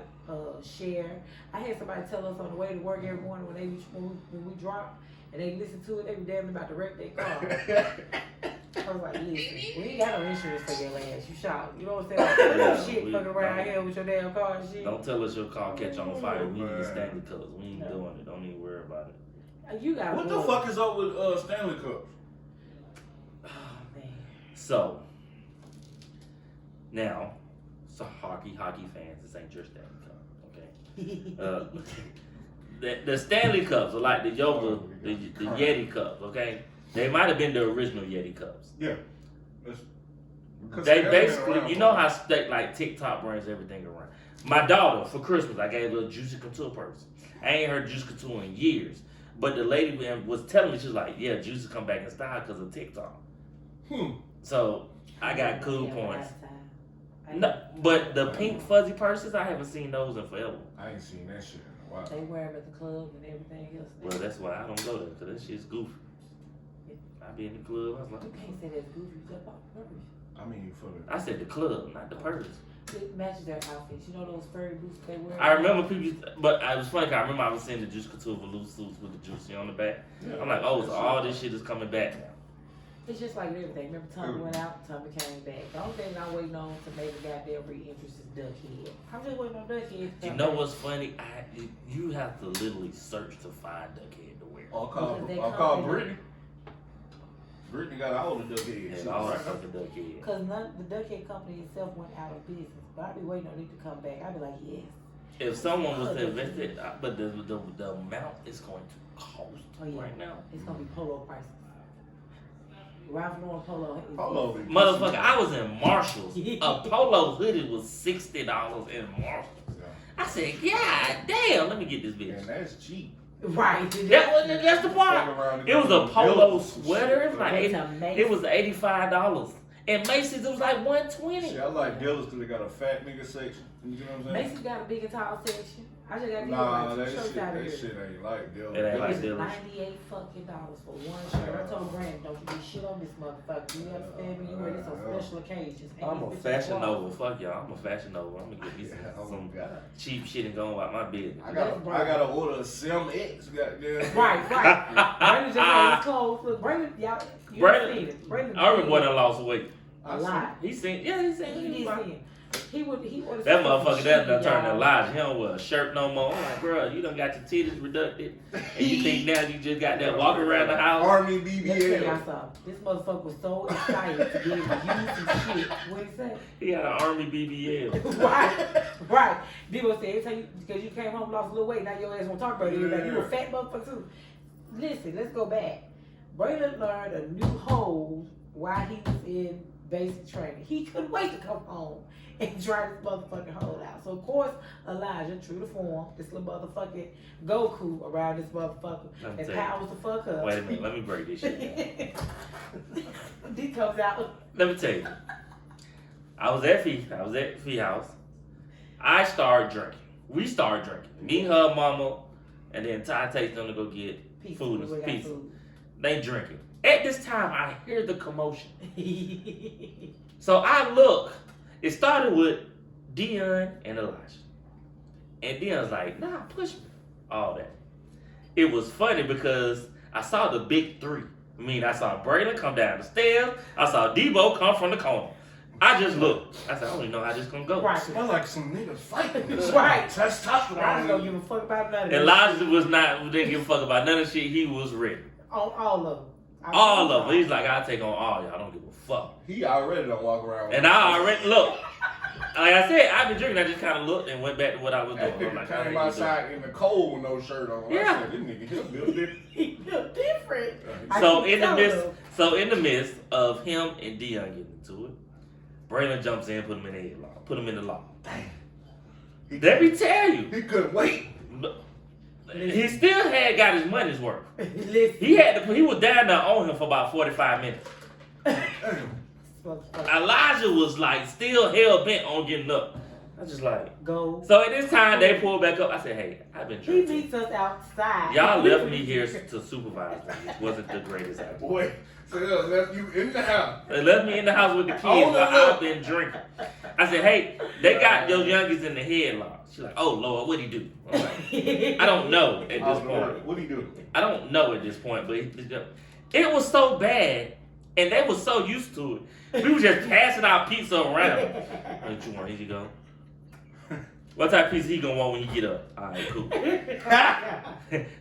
share. I had somebody tell us on the way to work every morning when we drop, and they listen to it, they be damn about to wreck their car. I was like, listen, we ain't got no insurance for your ass. You shot. You know what I'm saying? Yeah, Shit we fucking around don't. here with your damn car and shit. Don't tell us your car catch on fire. We need Man. to stand the colors. We ain't No. doing it. Don't even worry about it. You got What the fuck is up with Stanley Cups? Oh, man. So, now, so hockey fans, this ain't your Stanley Cup, okay? The Stanley Cups are like the Yoga, the Yeti Cups, okay? They might have been the original Yeti Cups. Yeah. They basically, you know how like TikTok brings everything around. My daughter, for Christmas, I gave her a Juicy Couture purse. I ain't heard Juicy Couture in years. But the lady was telling me, she was like, yeah, Juicy come back in style because of TikTok. So, I got cool points. No, but the pink fuzzy purses, I haven't seen those in forever. I ain't seen that shit in a while. They wear them at the club and everything else. Well, that's why I don't go there, because that shit's goofy. I be in the club, I was You like, can't say that's goofy. You just bought the purse. I mean, for the. I said the club, not the purse. It matches their outfits. You know those furry boots they wear? I remember people, but I was funny, 'cause I remember I was seeing the Juicy Couture velour suits with the Juicy on the back. I'm like, oh, so all this shit is coming back now. It's just like everything. Remember Tommy went out, Tommy came back. The only thing I'm waiting on to make a goddamn re-interest is Duckhead. I'm just waiting on Duckhead to come You know back. what's funny? You have to literally search to find Duckhead to wear. I'll Because they call come in- Brittany. Brittany got all the duck heads. And all that fucking Duckhead. Because the Duckhead company itself went out of business. But I be waiting on it to come back. I be like, yes. If someone was to invest it, but the amount is going to cost Oh, yeah. right now. It's going to be polo prices. Ralph Lauren polo. Is Polo. Motherfucker, I was in Marshalls. A polo hoodie was $60 in Marshalls. I said, God damn, let me get this bitch. And that's cheap. Right. That's the part. It was a polo sweater. It was like It's amazing. it was $85. And Macy's it was like $120. See, I like Dillard's because they got a fat nigga section. You know what I'm saying? Macy's got a big and tall section. I just got to get Nah, like that two shirts shit, out of that here. shit ain't like Dillard's. It ain't like It's Dillard's. $98 fucking for one shirt. I told Brandon, don't you do shit on this motherfucker. You understand me? You wear this on special occasions. And I'm a these bitches fashion walk. nova. Fuck y'all. I'm a fashion nova. I'm gonna get me Oh some my God. cheap shit and go about my business. I gotta order a Sim X, goddamn. Right. Brandon just had his clothes. Look, Brandon, y'all, you Brandon- seen it. Brandon I remember did when I lost weight. a lot. He seen He he did see it. He ordered that some motherfucker shit, that turned y'all. Elijah. He don't wear a shirt no more. I'm like, bro, you done got your titties reducted. And you think now you just got that walk around the house? Army Let me tell y'all BBL. something. This motherfucker was so excited to be able to use some shit. What he say? He had an army BBL. Right. People say every time because you came home lost a little weight, now your ass won't talk about it. Like, you a fat motherfucker too. Listen, let's go back. Braylon learned a new hole while he was in basic training. He couldn't wait to come home and dry this motherfucking hole out. So of course, Elijah, true to form, this little motherfucking Goku around this motherfucker Let me and tell you. powers the fuck up. Wait a minute, let me break this shit down. D comes out. Let me tell you. I was at Fee House. I started drinking. We started drinking. Me, her, mama, and then Ty takes them to go get Pizza, food we and got pizza. food. They drinking. At this time, I hear the commotion. So I look. It started with Dion and Elijah. And Dion's like, nah, push me. All that. It was funny because I saw the big three. I mean, I saw Braylon come down the stairs. I saw Debo come from the corner. I just looked. I said, I don't even know how this gonna go. Right. Smell like some niggas fighting. Right. Testosterone. I don't give a fuck about none of that. Elijah didn't give a fuck about none of shit. He was ready. On all of them. All of them. He's like, I'll take on all y'all. I don't give a fuck. He already don't walk around. And I already, look. Like I said, I've been drinking. I just kind of looked and went back to what I was doing. That I'm like, nigga I came ain't outside in the cold with no shirt on. Yeah. I said, this nigga, he'll build different. He look different. I So keep in the telling midst, them. so in the midst of him and Dion getting into it, Braylon jumps in, put him in the headlock, put him in the lock. He Let me tell you, He couldn't wait. he still had got his money's worth. Listen. He was down there on him for about 45 minutes. Elijah was like still hell bent on getting up. I was just like, Go. so at this time they pulled back up. I said, hey, I've been He drinking. meets us outside. Y'all left me here to supervise me, which wasn't the greatest idea. Boy, so they left you in the house. They left me in the house with the kids, Oh, but no. I've been drinking. I said, hey, they got your youngest in the headlock. She's like, oh, Lord, what'd he do? I'm like, I don't know at this point. What'd he do? I don't know at this point, but it was so bad, and they were so used to it. We were just passing out pizza around. What you want? Here you go. What type of pizza he gonna want when he get up? All right, cool.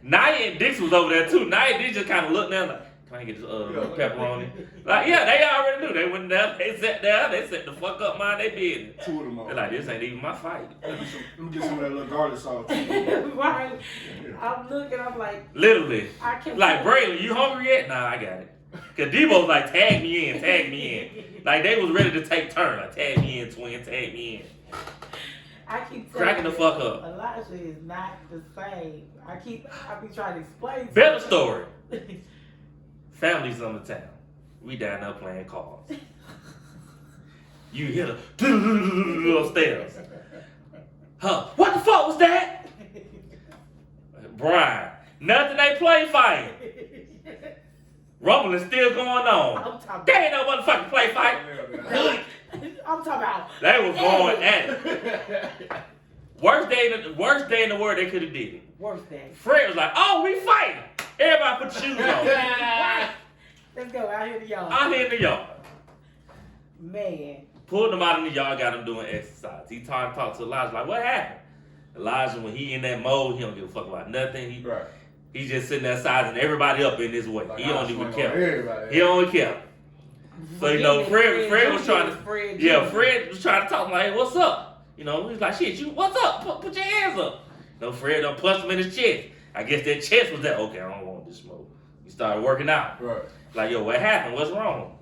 Nia and Dix was over there too. Nia and Dix just kind of looked down like, can I get this pepperoni? Like, yeah, they already knew. They went down, they sat down, they set the fuck up, mind they business. Two of them. They're like, this ain't even my fight. Let me get some of that little garlic sauce. Right. I'm looking, I'm like, Literally. I can't. Like, Braylon, you hungry yet? Nah, I got it. Cause Debo's like, tag me in. Like, they was ready to take turn. Like, tag me in, twin, tag me in. I keep Cracking the you, fuck up. Elijah is not the same. I be trying to explain. Better story. Family's on the town. We down there playing cards. You hear the upstairs. Huh? What the fuck was that? Brian. Nothing they play fight. Rumbling still going on. I'm talking. They ain't no motherfucking play fight. I'm talking about. They was going at it. Worst day in the world they could have did it. Worst thing. Fred was like, oh, we fighting. Everybody put shoes on. Right. Let's go out here to y'all. I'm here in the yard. Man. Pulled him out in the yard, got him doing exercise. He talked to Elijah, like, what happened? Elijah, when he in that mode, he don't give a fuck about nothing. He's just sitting there sizing everybody up in his way. Like, he don't even care. Everybody. He don't care. So, you know, Fred was trying to, Fred was trying to talk like, hey, what's up? You know, he's like, shit, what's up? Put your hands up. You know, Fred done punched him in his chest. I guess that chest was that, okay, I don't want this smoke. He started working out. Right. Like, yo, what happened? What's wrong?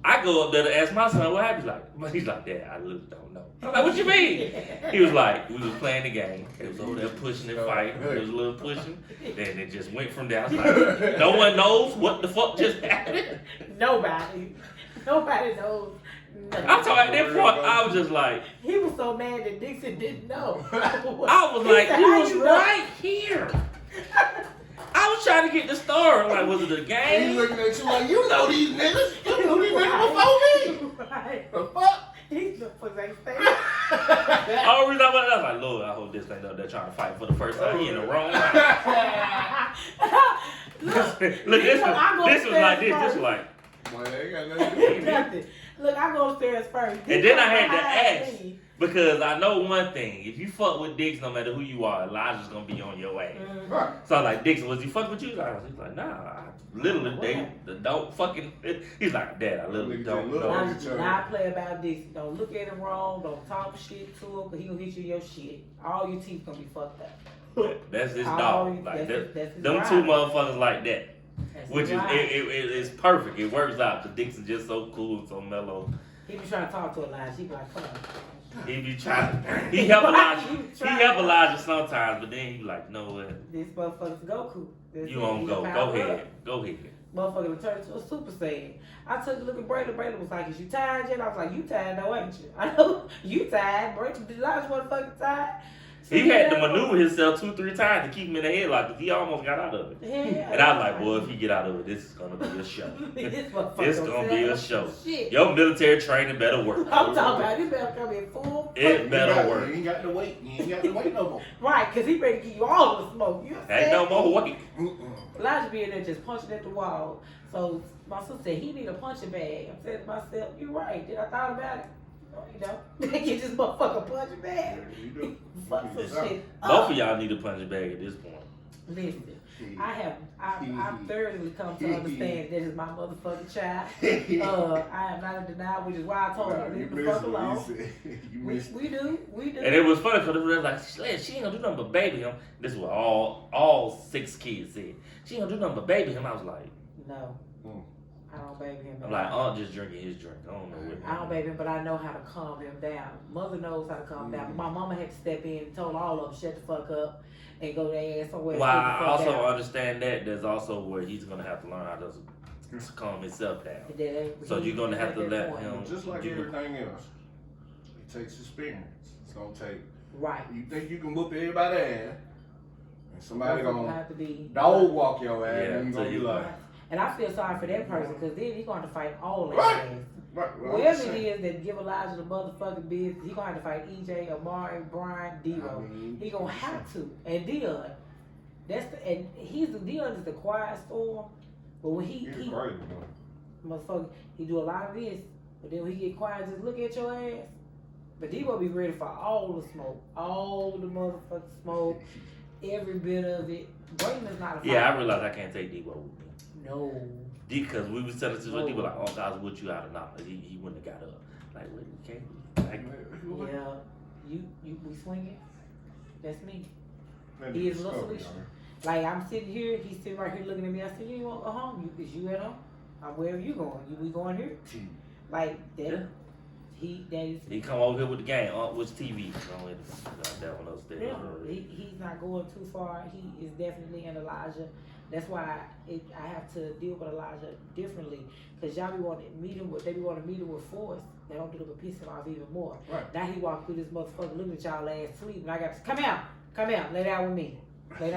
I go up there to ask my son what happened. He's like, Dad, I really don't know. I'm like, what you mean? He was like, we was playing the game. It was over there pushing and fighting. It was a little pushing. Then it just went from there. I was like, no one knows what the fuck just happened. Nobody knows. Nothing. I'm talking at that point, I was just like, He was so mad that Dixon didn't know. I was like, said, he "How was you know?" right here. I was trying to get the story. Like, was it a He game? looking at you like, you know these niggas. You know these niggas before me. Right. The fuck? He's the pussy ain't staying. All the reason I was like, Lord, I hope this ain't up there trying to fight for the first time. He in the wrong line. Look, this was like this. This was like. Boy, they ain't got nothing to do with it. Nothing. Look, I go upstairs first. And then I had to ask, because I know one thing. If you fuck with Dix, no matter who you are, Elijah's going to be on your ass. Right. So I was like, Dix, was he fuck with you? He's like, nah, I literally don't fucking. He's like, Dad, I literally don't know. Not play about Dixie. Don't look at him wrong. Don't talk shit to him, because he gonna hit you in your shit. All your teeth gonna be fucked up. That's his Oh, dog. Like, that's his them ride. two motherfuckers like that. which is it's perfect. It works out because Dixon's just so cool and so mellow. He be trying to talk to Elijah. He be like, come on. He be trying. He help Elijah. He help Elijah sometimes, but then he be like, no what? This motherfucker's Goku. You won't go. Go ahead. Go ahead. Motherfucker turned into a Super Saiyan. I took a look at Brayden. Brayden was like, is you tired yet? I was like, you tired now, ain't you? I know you tired. Brayden, did Elijah motherfucking tired? He had to maneuver himself 2-3 times to keep him in the headlock because he almost got out of it. Yeah, and I was like, boy, if he get out of it, this is gonna be a show. It's gonna be a show. Shit. Your military training better work. I'm talking about this better come in full. It better work. You ain't got to wait. You ain't got to wait no more. Right, because he ready to give you all the smoke. You Ain't no more wait. Elijah be in there just punching at the wall. So my sister said he need a punching bag. I'm saying to myself, you're right. Did I thought about it? No, you don't. Get this motherfucker punching bag. Fuck some shit. Both of y'all need a punching bag at this point. Listen, I've thoroughly come to understand that is my motherfucking child. I am not in denial, which is why I told her to leave the fuck alone. We do. And it was funny because it was like, she ain't gonna do nothing but baby him. This is what all 6 kids said. She ain't gonna do nothing but baby him. I was like, no. I don't baby him. I'm like, Aunt just drinking his drink. I don't know what. I don't baby him, but I know how to calm him down. Mother knows how to calm him down. My mama had to step in and told all of them shut the fuck up and go their ass somewhere. Well, I also understand that there's also where he's gonna have to learn how to calm himself down. So you're gonna have to let him. Just like everything else, it takes experience. It's gonna take. Right. You think you can whoop everybody's ass, and somebody gonna have to be dog walk your ass, and so you're gonna be like. And I feel sorry for that person because then he's going to fight all that Right. ass. Right. Well, Whoever it is that give Elijah the motherfucking business, he's going to have to fight EJ, Amari, Brian, Devo. He's going to have to. And Dion, Dion is the quiet storm. But when he motherfucker, he do a lot of this. But then when he get quiet, just look at your ass. But Devo be ready for all the smoke. All the motherfucking smoke. Every bit of it. Brayden is not a fighter. Yeah, I realize I can't take Devo with me. No. Because we was telling people like, oh, guys, what you out of knowledge? He wouldn't have got up. Like, what? You can't. Like, yeah. We swinging. That's me. He is a little solution. Like I'm sitting here, he's sitting right here looking at me. I said, you want to go home? Is you at home? Where are you going? We going here? Like that. Yeah. He come over here with the game. Which TV? That one upstairs. Yeah. He's not going too far. He is definitely an Elijah. That's why I have to deal with Elijah differently. Because y'all be wanting to meet him with force. They don't do it but piss him off even more. Right. Now he walked through this motherfucker looking at y'all ass sleep. And I got to come out, lay down with me. I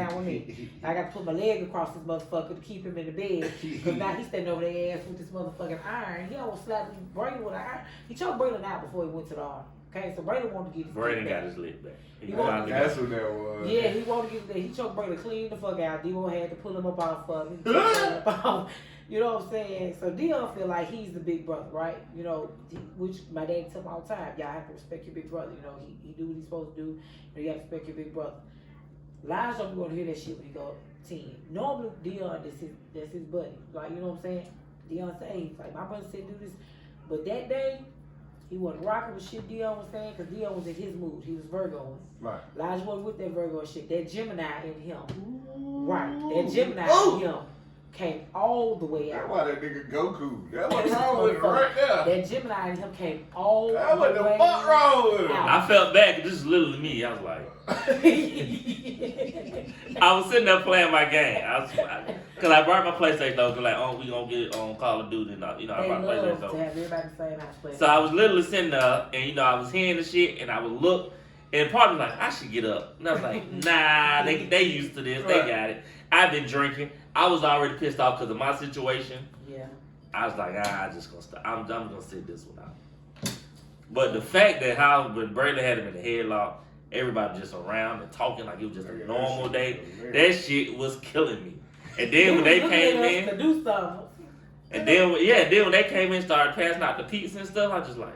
got to put my leg across this motherfucker to keep him in the bed. Because now he's standing over their ass with this motherfucking iron. He almost slapped Brayden with an iron. He choked Brayden out before he went to the arm. Okay, so Brayden wanted to get his Brayden got his lip back. That's what that was. Yeah, he wanted to get his lip. He choked Brayden clean the fuck out. Devo had to pull him up off of him. You know what I'm saying? So Dion feel like he's the big brother, right? You know, which my dad tell me all the time. Y'all have to respect your big brother. You know, he do what he's supposed to do. You have to respect your big brother. Elijah don't want to hear that shit when he go 10. Normally Dion, that's his buddy. Like, you know what I'm saying? Dion say, hey, like my brother said do this. But that day, he wasn't rocking with shit Dion was saying because Dion was in his mood. He was Virgoing. Right. Elijah wasn't with that Virgo shit. That Gemini in him. Right. That Gemini in him came all the way out. That's why that nigga Goku. That's what's wrong with it right there. That Gemini in him came all the way out. That's what the fuck wrong with him. I felt bad because this is literally me. I was like, I was sitting there playing my game. Because I brought my PlayStation though, because like, oh, we gonna get on Call of Duty and I brought my PlayStation. To have everybody the same house. So I was literally sitting there and I was hearing the shit and I would look and part of me like, I should get up. And I was like, nah, they used to this, they got it. I've been drinking. I was already pissed off because of my situation. Yeah. I was like, I'm just gonna stop. I'm gonna sit this one out. But the fact that how when Brayden had him in the headlock, everybody just around and talking like it was just a normal day, that shit was killing me. And then when they came in, to do something. and then when they came in, started passing out the pizza and stuff, I was just like,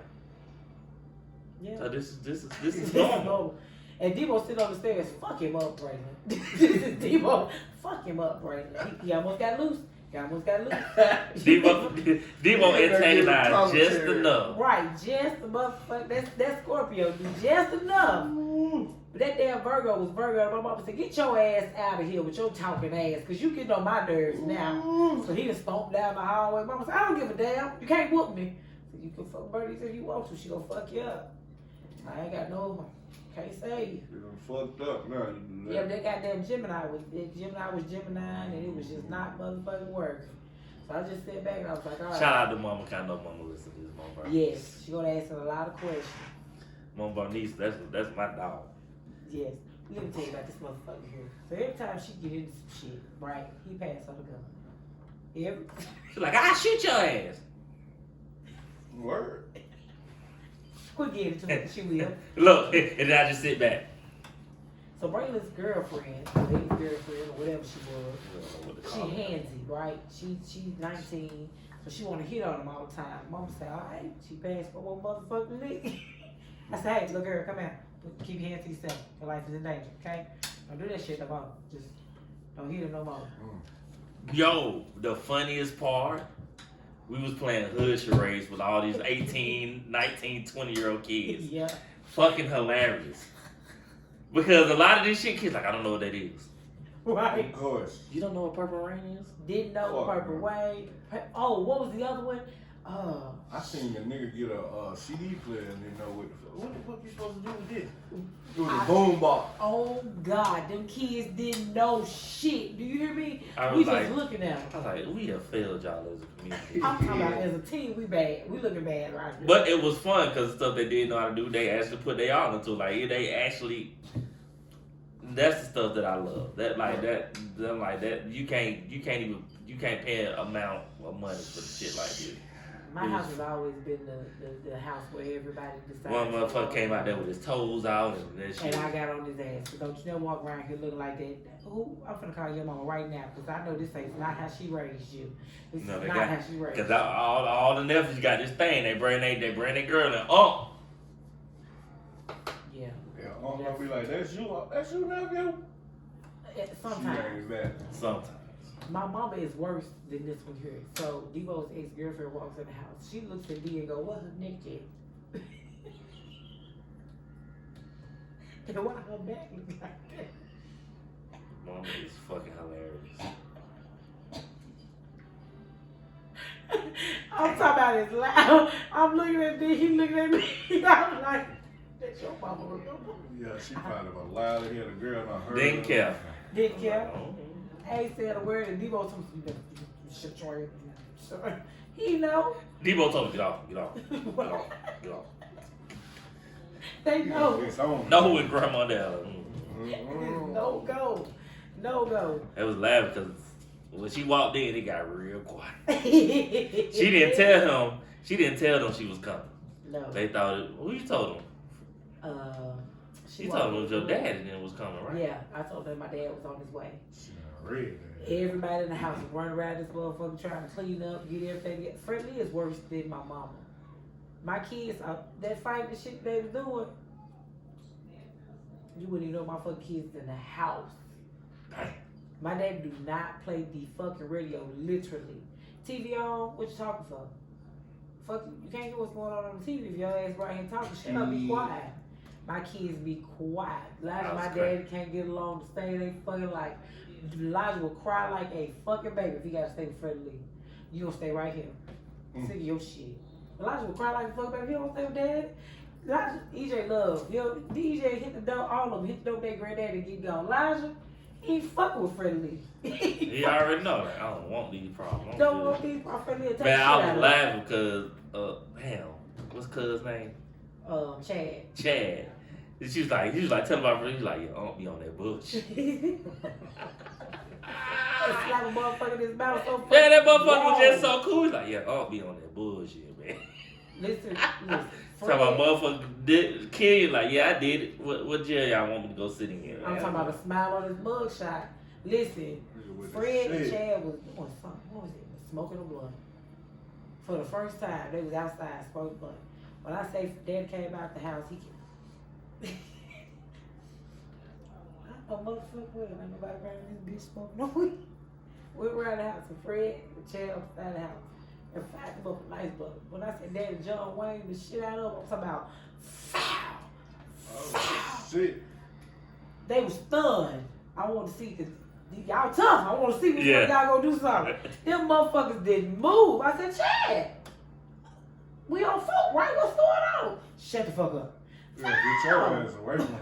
yeah. So this is normal. And Debo sit on the stairs, fuck him up, Brayden. This is Debo, fuck him up, Brayden. He almost got loose. almost got loose. Debo antagonized just enough. Right, just the motherfucker. That's Scorpio, dude, just enough. But that damn Virgo was Virgo. My mama said, get your ass out of here with your talking ass, because you getting on my nerves now. So he just stomped down the hallway. Mama said, I don't give a damn. You can't whoop me. So you can fuck Birdie if you want to. She gonna fuck you up. I ain't got no, can't say. You done fucked up now. Yeah, but that goddamn Gemini was Gemini, and it was just not motherfucking working. So I just sat back and I was like, all right. Shout out to Mama. I know Mama listen to this, Mama. Yes, she gonna ask a lot of questions. Mama Bernice, that's my dog. Yes. Let me tell you about this motherfucker here. So every time she get into some shit, right, he passed on the gun. She's like, I'll shoot your ass. Word. Quit getting to it, she will. Look, and then I just sit back. So Braylon's girlfriend, or his girlfriend, or whatever she was, she handsy, right? She's 19, so she wanna hit on him all the time. Mama said, all right, she passed for one motherfucking lick. I said, hey, little girl, come here. Keep your hands to yourself. Your life is in danger, okay? Don't do that shit no more. Just don't hit him no more. Yo, the funniest part, we was playing hood charades with all these 18, 19, 20-year-old kids. Yeah. Fucking hilarious. Because a lot of this shit, kids like, I don't know what that is. Right. Of course. You don't know what Purple Rain is? Didn't know Fuck, Purple man. Wave. Oh, what was the other one? I seen a nigga get a CD player and didn't know what the fuck you supposed to do with this? It was a boom box. Oh God, them kids didn't know shit. Do you hear me? I We was just like- looking at them. I was like, we have failed y'all as a community. I'm talking about as a team, we bad. We looking bad right now. But it was fun because the stuff they didn't know how to do, they actually put their all into. Like they actually, that's the stuff that I love. That like that, them like that. You can't pay an amount of money for shit like this. My house has always been the house where everybody decides. One motherfucker came out there with his toes out and that shit. And I got on his ass. So don't you never walk around here looking like that. Who? I'm finna call your mama right now because I know this ain't not how she raised you. This No, is they not got- how she raised you. Cause all the nephews got this thing. They bring their girl and oh. Yeah. Yeah, I'm gonna be like, that's you nephew? Sometimes. She ain't bad. Sometimes. My mama is worse than this one here. So Devo's ex-girlfriend walks in the house. She looks at D and go, "What's her neck at?" And why her back look like that? Mama is fucking hilarious. I'm talking about it loud. I'm looking at D, he looking at me. I'm like, that's your mama. Yeah, she probably was loud to hear the girl not heard. Didn't care. Didn't care. Oh. Ain't said a word, and Devo told me, shut your ass. He know. Debo told me, get off. They know. It's on. No, with grandma there. No go. No go. It was laughing because when she walked in, it got real quiet. She She didn't tell them she was coming. No. They thought who you told them? She You told them it was your dad and then it was coming, right? Yeah, I told them my dad was on his way. She done read that. Everybody in the house was running around this motherfucker trying to clean up, get everything together. Friendly is worse than my mama. My kids, that fight and shit they was doing, you wouldn't even know my fucking kids in the house. Damn. My dad do not play the fucking radio, literally. TV on, what you talking for? Fuck you can't hear what's going on the TV if your ass right here talking. Shut up, be quiet. My kids be quiet. Elijah, my daddy can't get along to stay. They fucking like, Elijah will cry like a fucking baby if he gotta stay with Freddie Lee. You gonna stay right here. Sick of your shit. Elijah will cry like a fucking baby. He don't stay with daddy. Elijah, EJ love. DJ hit the door, all of them hit the door with their granddaddy and get gone. Elijah, he ain't fucking with Freddie Lee. He already know. Like, I don't want these problems. Don't want these my Freddie Lee to take Man, shit I out was of laughing because, damn, what's cuz name? Chad. Chad. And he was like, tell about Freddie. He's like, yeah, I don't be on that bush. Slap a motherfucker in his mouth so fucking. Man, that motherfucker was wrong. just so cool. He's like, yeah, I don't be on that bullshit, man. Listen. Talking about motherfucker did kill you, like, yeah, I did it. What jail y'all want me to go sit in? I'm talking about a smile on his mugshot. Listen, Fred and Chad was doing something. What was it? Smoking a blunt. For the first time, they was outside smoking a blunt. When I say Dad came out the house, he I don't know motherfucker well. Ain't nobody around this bitch smoking no weed. We were around the house and Fred and Chad outside the house. And fired them up a nice bucket. When I said Daddy John Wayne the shit out of them, I'm talking about foul. Oh, shit. They was stunned. I want to see, because y'all tough. I want to see when y'all gonna do something. Them motherfuckers didn't move. I said, Chad, we on folk, right? What's going on? Shut the fuck up. Yeah, get your ass away from her.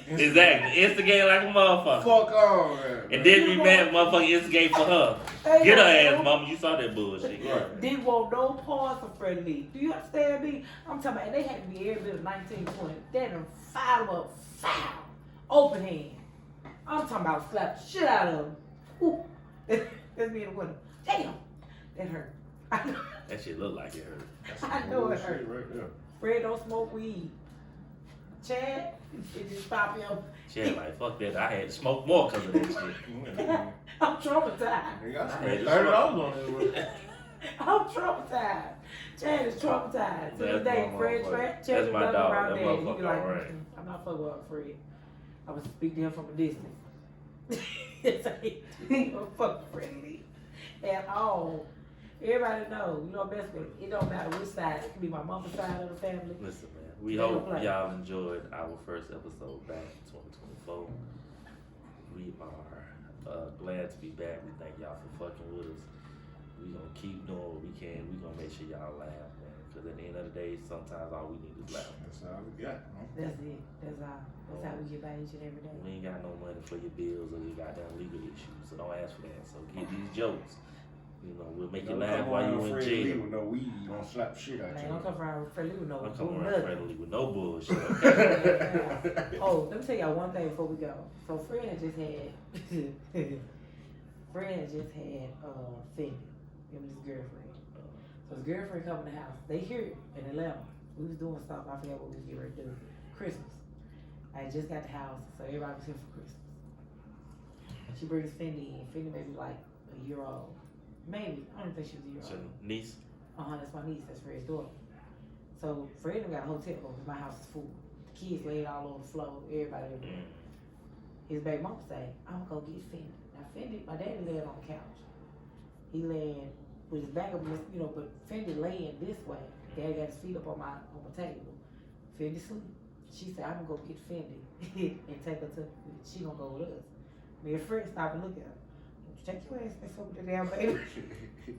Exactly. Instigate like a motherfucker. Fuck on, man. And then be mad motherfucker instigate for her. Get her ass, mama. You saw that bullshit. Right. Didn't want no parts of Freddie Lee. Do you understand me? I'm talking about, and they had to be every bit of 1920. They done fired them up, foul, open hand. I'm talking about slap the shit out of them. Ooh. That's me in the window. Damn. That hurt. That shit look like it hurt. I know it hurt. Right there. Fred don't smoke weed. Chad, it just pop him. Chad like, fuck that. I had to smoke more because of that shit. I'm traumatized. Nigga, I spent $30 on it. I'm traumatized. Chad is traumatized. To this day, Fred, Chad That's is my running dog. around That there. He be motherfucker like, alright. I'm not fucking with Fred. I would speak to him from a distance. It's like, you don't fuck with Fred at all. Everybody know, you know, best with it don't matter which side. It can be my mama's side of the family. Listen, man. We They hope don't play. y'all enjoyed our first episode back in 2024. We are glad to be back. We thank y'all for fucking with us. We gonna keep doing what we can. We gonna make sure y'all laugh, man. Because at the end of the day, sometimes all we need is laughter. That's all we got, huh? That's it. That's all. That's how we get by each and every day. We ain't got no money for your bills or your goddamn legal issues, so don't ask for that. So get these jokes. You know, we'll make you Don't laugh come while around you in Freddie Lee jail. with no weed, you gonna slap the shit out Man, you. don't come around Fred Lee with no I'm coming nothing. around friendly with no bullshit. Okay? Oh, let me tell y'all one thing before we go. So Fred had just had Fendi, him and his girlfriend. So his girlfriend come in the house. They hear it in Atlanta. We was doing stuff. I forget what we was getting ready to do. Christmas. I had just got the house, so everybody was here for Christmas. She brings Fendi in. Fendi maybe like a year old. Maybe. I don't think she was a year So, old. niece? That's my niece. That's Fred's daughter. So Fred done got a hotel room because my house is full. The kids laid all on the floor. Everybody in there. His baby mama say, I'm gonna go get Fendi. Now Fendi, my daddy laid on the couch. He laid with his back up, you know, but Fendi laying this way. Dad got his feet up on my table. Fendi sleep. She said, I'm gonna go get Fendi and take her to, she gonna go with us. Me and Fred stop and look at her. Take your ass and fuck with that damn baby.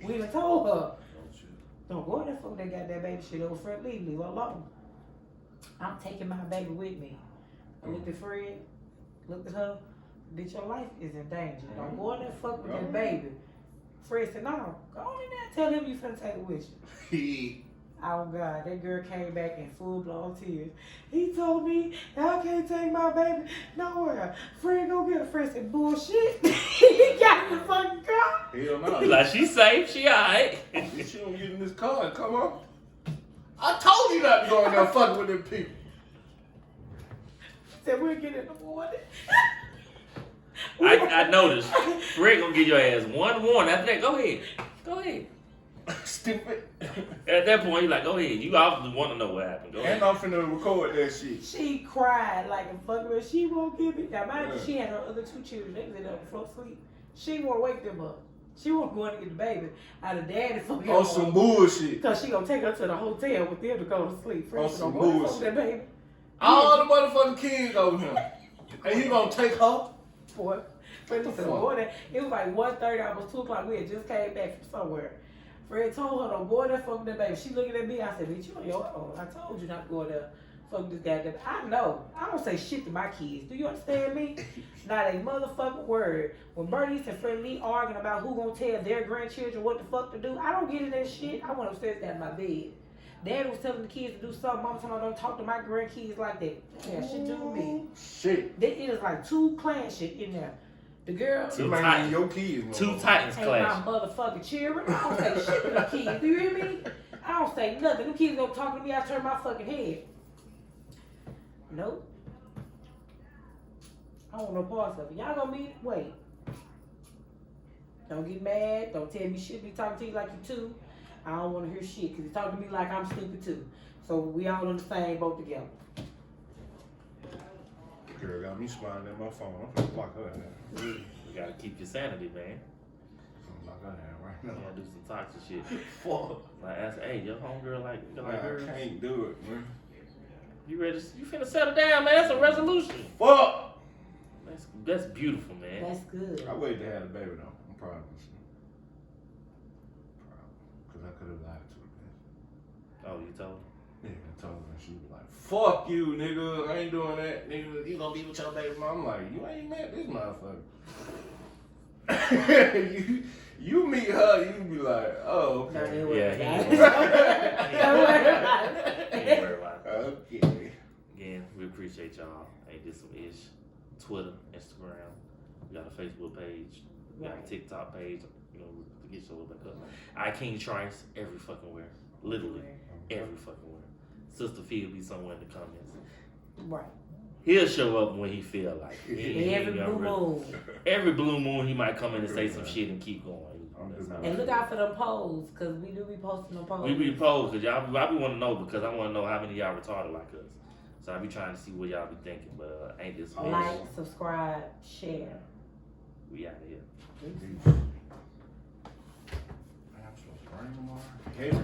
We done told her. Don't go in there fuck that goddamn baby shit over Fred Lee. Leave her alone. I'm taking my baby with me. I looked at Fred, looked at her. Bitch, your life is in danger. Don't go in there fuck with that baby. Fred said, no, go on in there and tell him you finna take it with you. Oh God, that girl came back in full blown tears. He told me I can't take my baby nowhere. Fred go get a friend said bullshit. He got in the fucking car. Hell no. Like, she safe, she alright. She don't get in this car and come on. I told you not to go in there fucking with them people. Said we'll get in the morning. I noticed. Fred gonna give your ass one warning. After that, go ahead. Go ahead. Stupid. At that point, you're like, go ahead. You obviously want to know what happened. Go And ahead. I'm finna record that shit. She cried like a fucking man. She won't give me. Now mind you, she had her other two children. They was in there on the floor sleep. She didn't want to wake them up. She wasn't going to get the baby out of daddy fucking On some bullshit. because she gonna take her to the hotel with them to go to sleep. On Fred some gonna go fuck bullshit. that baby. All the motherfucking kids over here. And you gonna take her? Boy, Fred What the said, fuck? boy, it was like 1:30, almost 2 o'clock. We had just came back from somewhere. Fred told her, don't go in there fucking that baby. She looking at me. I said, bitch, you on your own. I told you not to go in there fuck this goddamn. I know. I don't say shit to my kids. Do you understand me? Not a motherfucking word. When Bernice and Fred Lee arguing about who gonna tell their grandchildren what the fuck to do, I don't get in that shit. I went upstairs down in my bed. Dad was telling the kids to do something. Mama told me don't talk to my grandkids like that. Yeah, shit do to me. Shit. It is like 2 clan shit in there. The girl Two It might Titans. be your kids. Two Titans ain't clash. my motherfucking children. I don't say shit to the kids. Do you hear me? I don't say nothing. Them kids gonna talk to me. I turn my fucking head. Nope. I don't want no parts of it. Y'all gonna meet? Wait. Don't get mad. Don't tell me shit. Be talking to you like you too. I don't want to hear shit because you talk to me like I'm stupid too. So we all in the same boat together. Girl got me smiling at my phone. I'm finna block her. You gotta keep your sanity, man. like I am right You now. gotta do some toxic shit. Fuck. Like ask, hey, your homegirl like I girls? can't do it, man. You ready? You finna settle down, man. That's a resolution. Fuck. That's beautiful, man. That's good. I waited to have the baby though. I'm proud of myself. Proud. Because I could have lied to her, man. Oh, you told her? Yeah, I told her and she was like, fuck you, nigga. I ain't doing that. Nigga, you gonna be with your baby mom. I'm like, you ain't met this motherfucker. you meet her, you be like, oh, Don't okay. even worry Yeah, about he it. Don't worry about Ain't it. worried about it. Okay. Again, we appreciate y'all. Hey, did some ish. Twitter, Instagram. We got a Facebook page. We got a Right. TikTok page. You know, to get your little back up. I King Trice every fucking where. Literally every fucking where. Sister Fee will be somewhere in the comments. Right. He'll show up when he feel like it. He ain't Every gonna blue really- moon. Every blue moon, he might come in and say some shit and keep going. That's how And look out for them polls, because we do be posting them polls. we be posed, cause y'all, I be want to know because I want to know how many of y'all retarded like us. So I be trying to see what y'all be thinking, but ain't this bitch? Like, subscribe, share. We out of here. I'm supposed to bring tomorrow.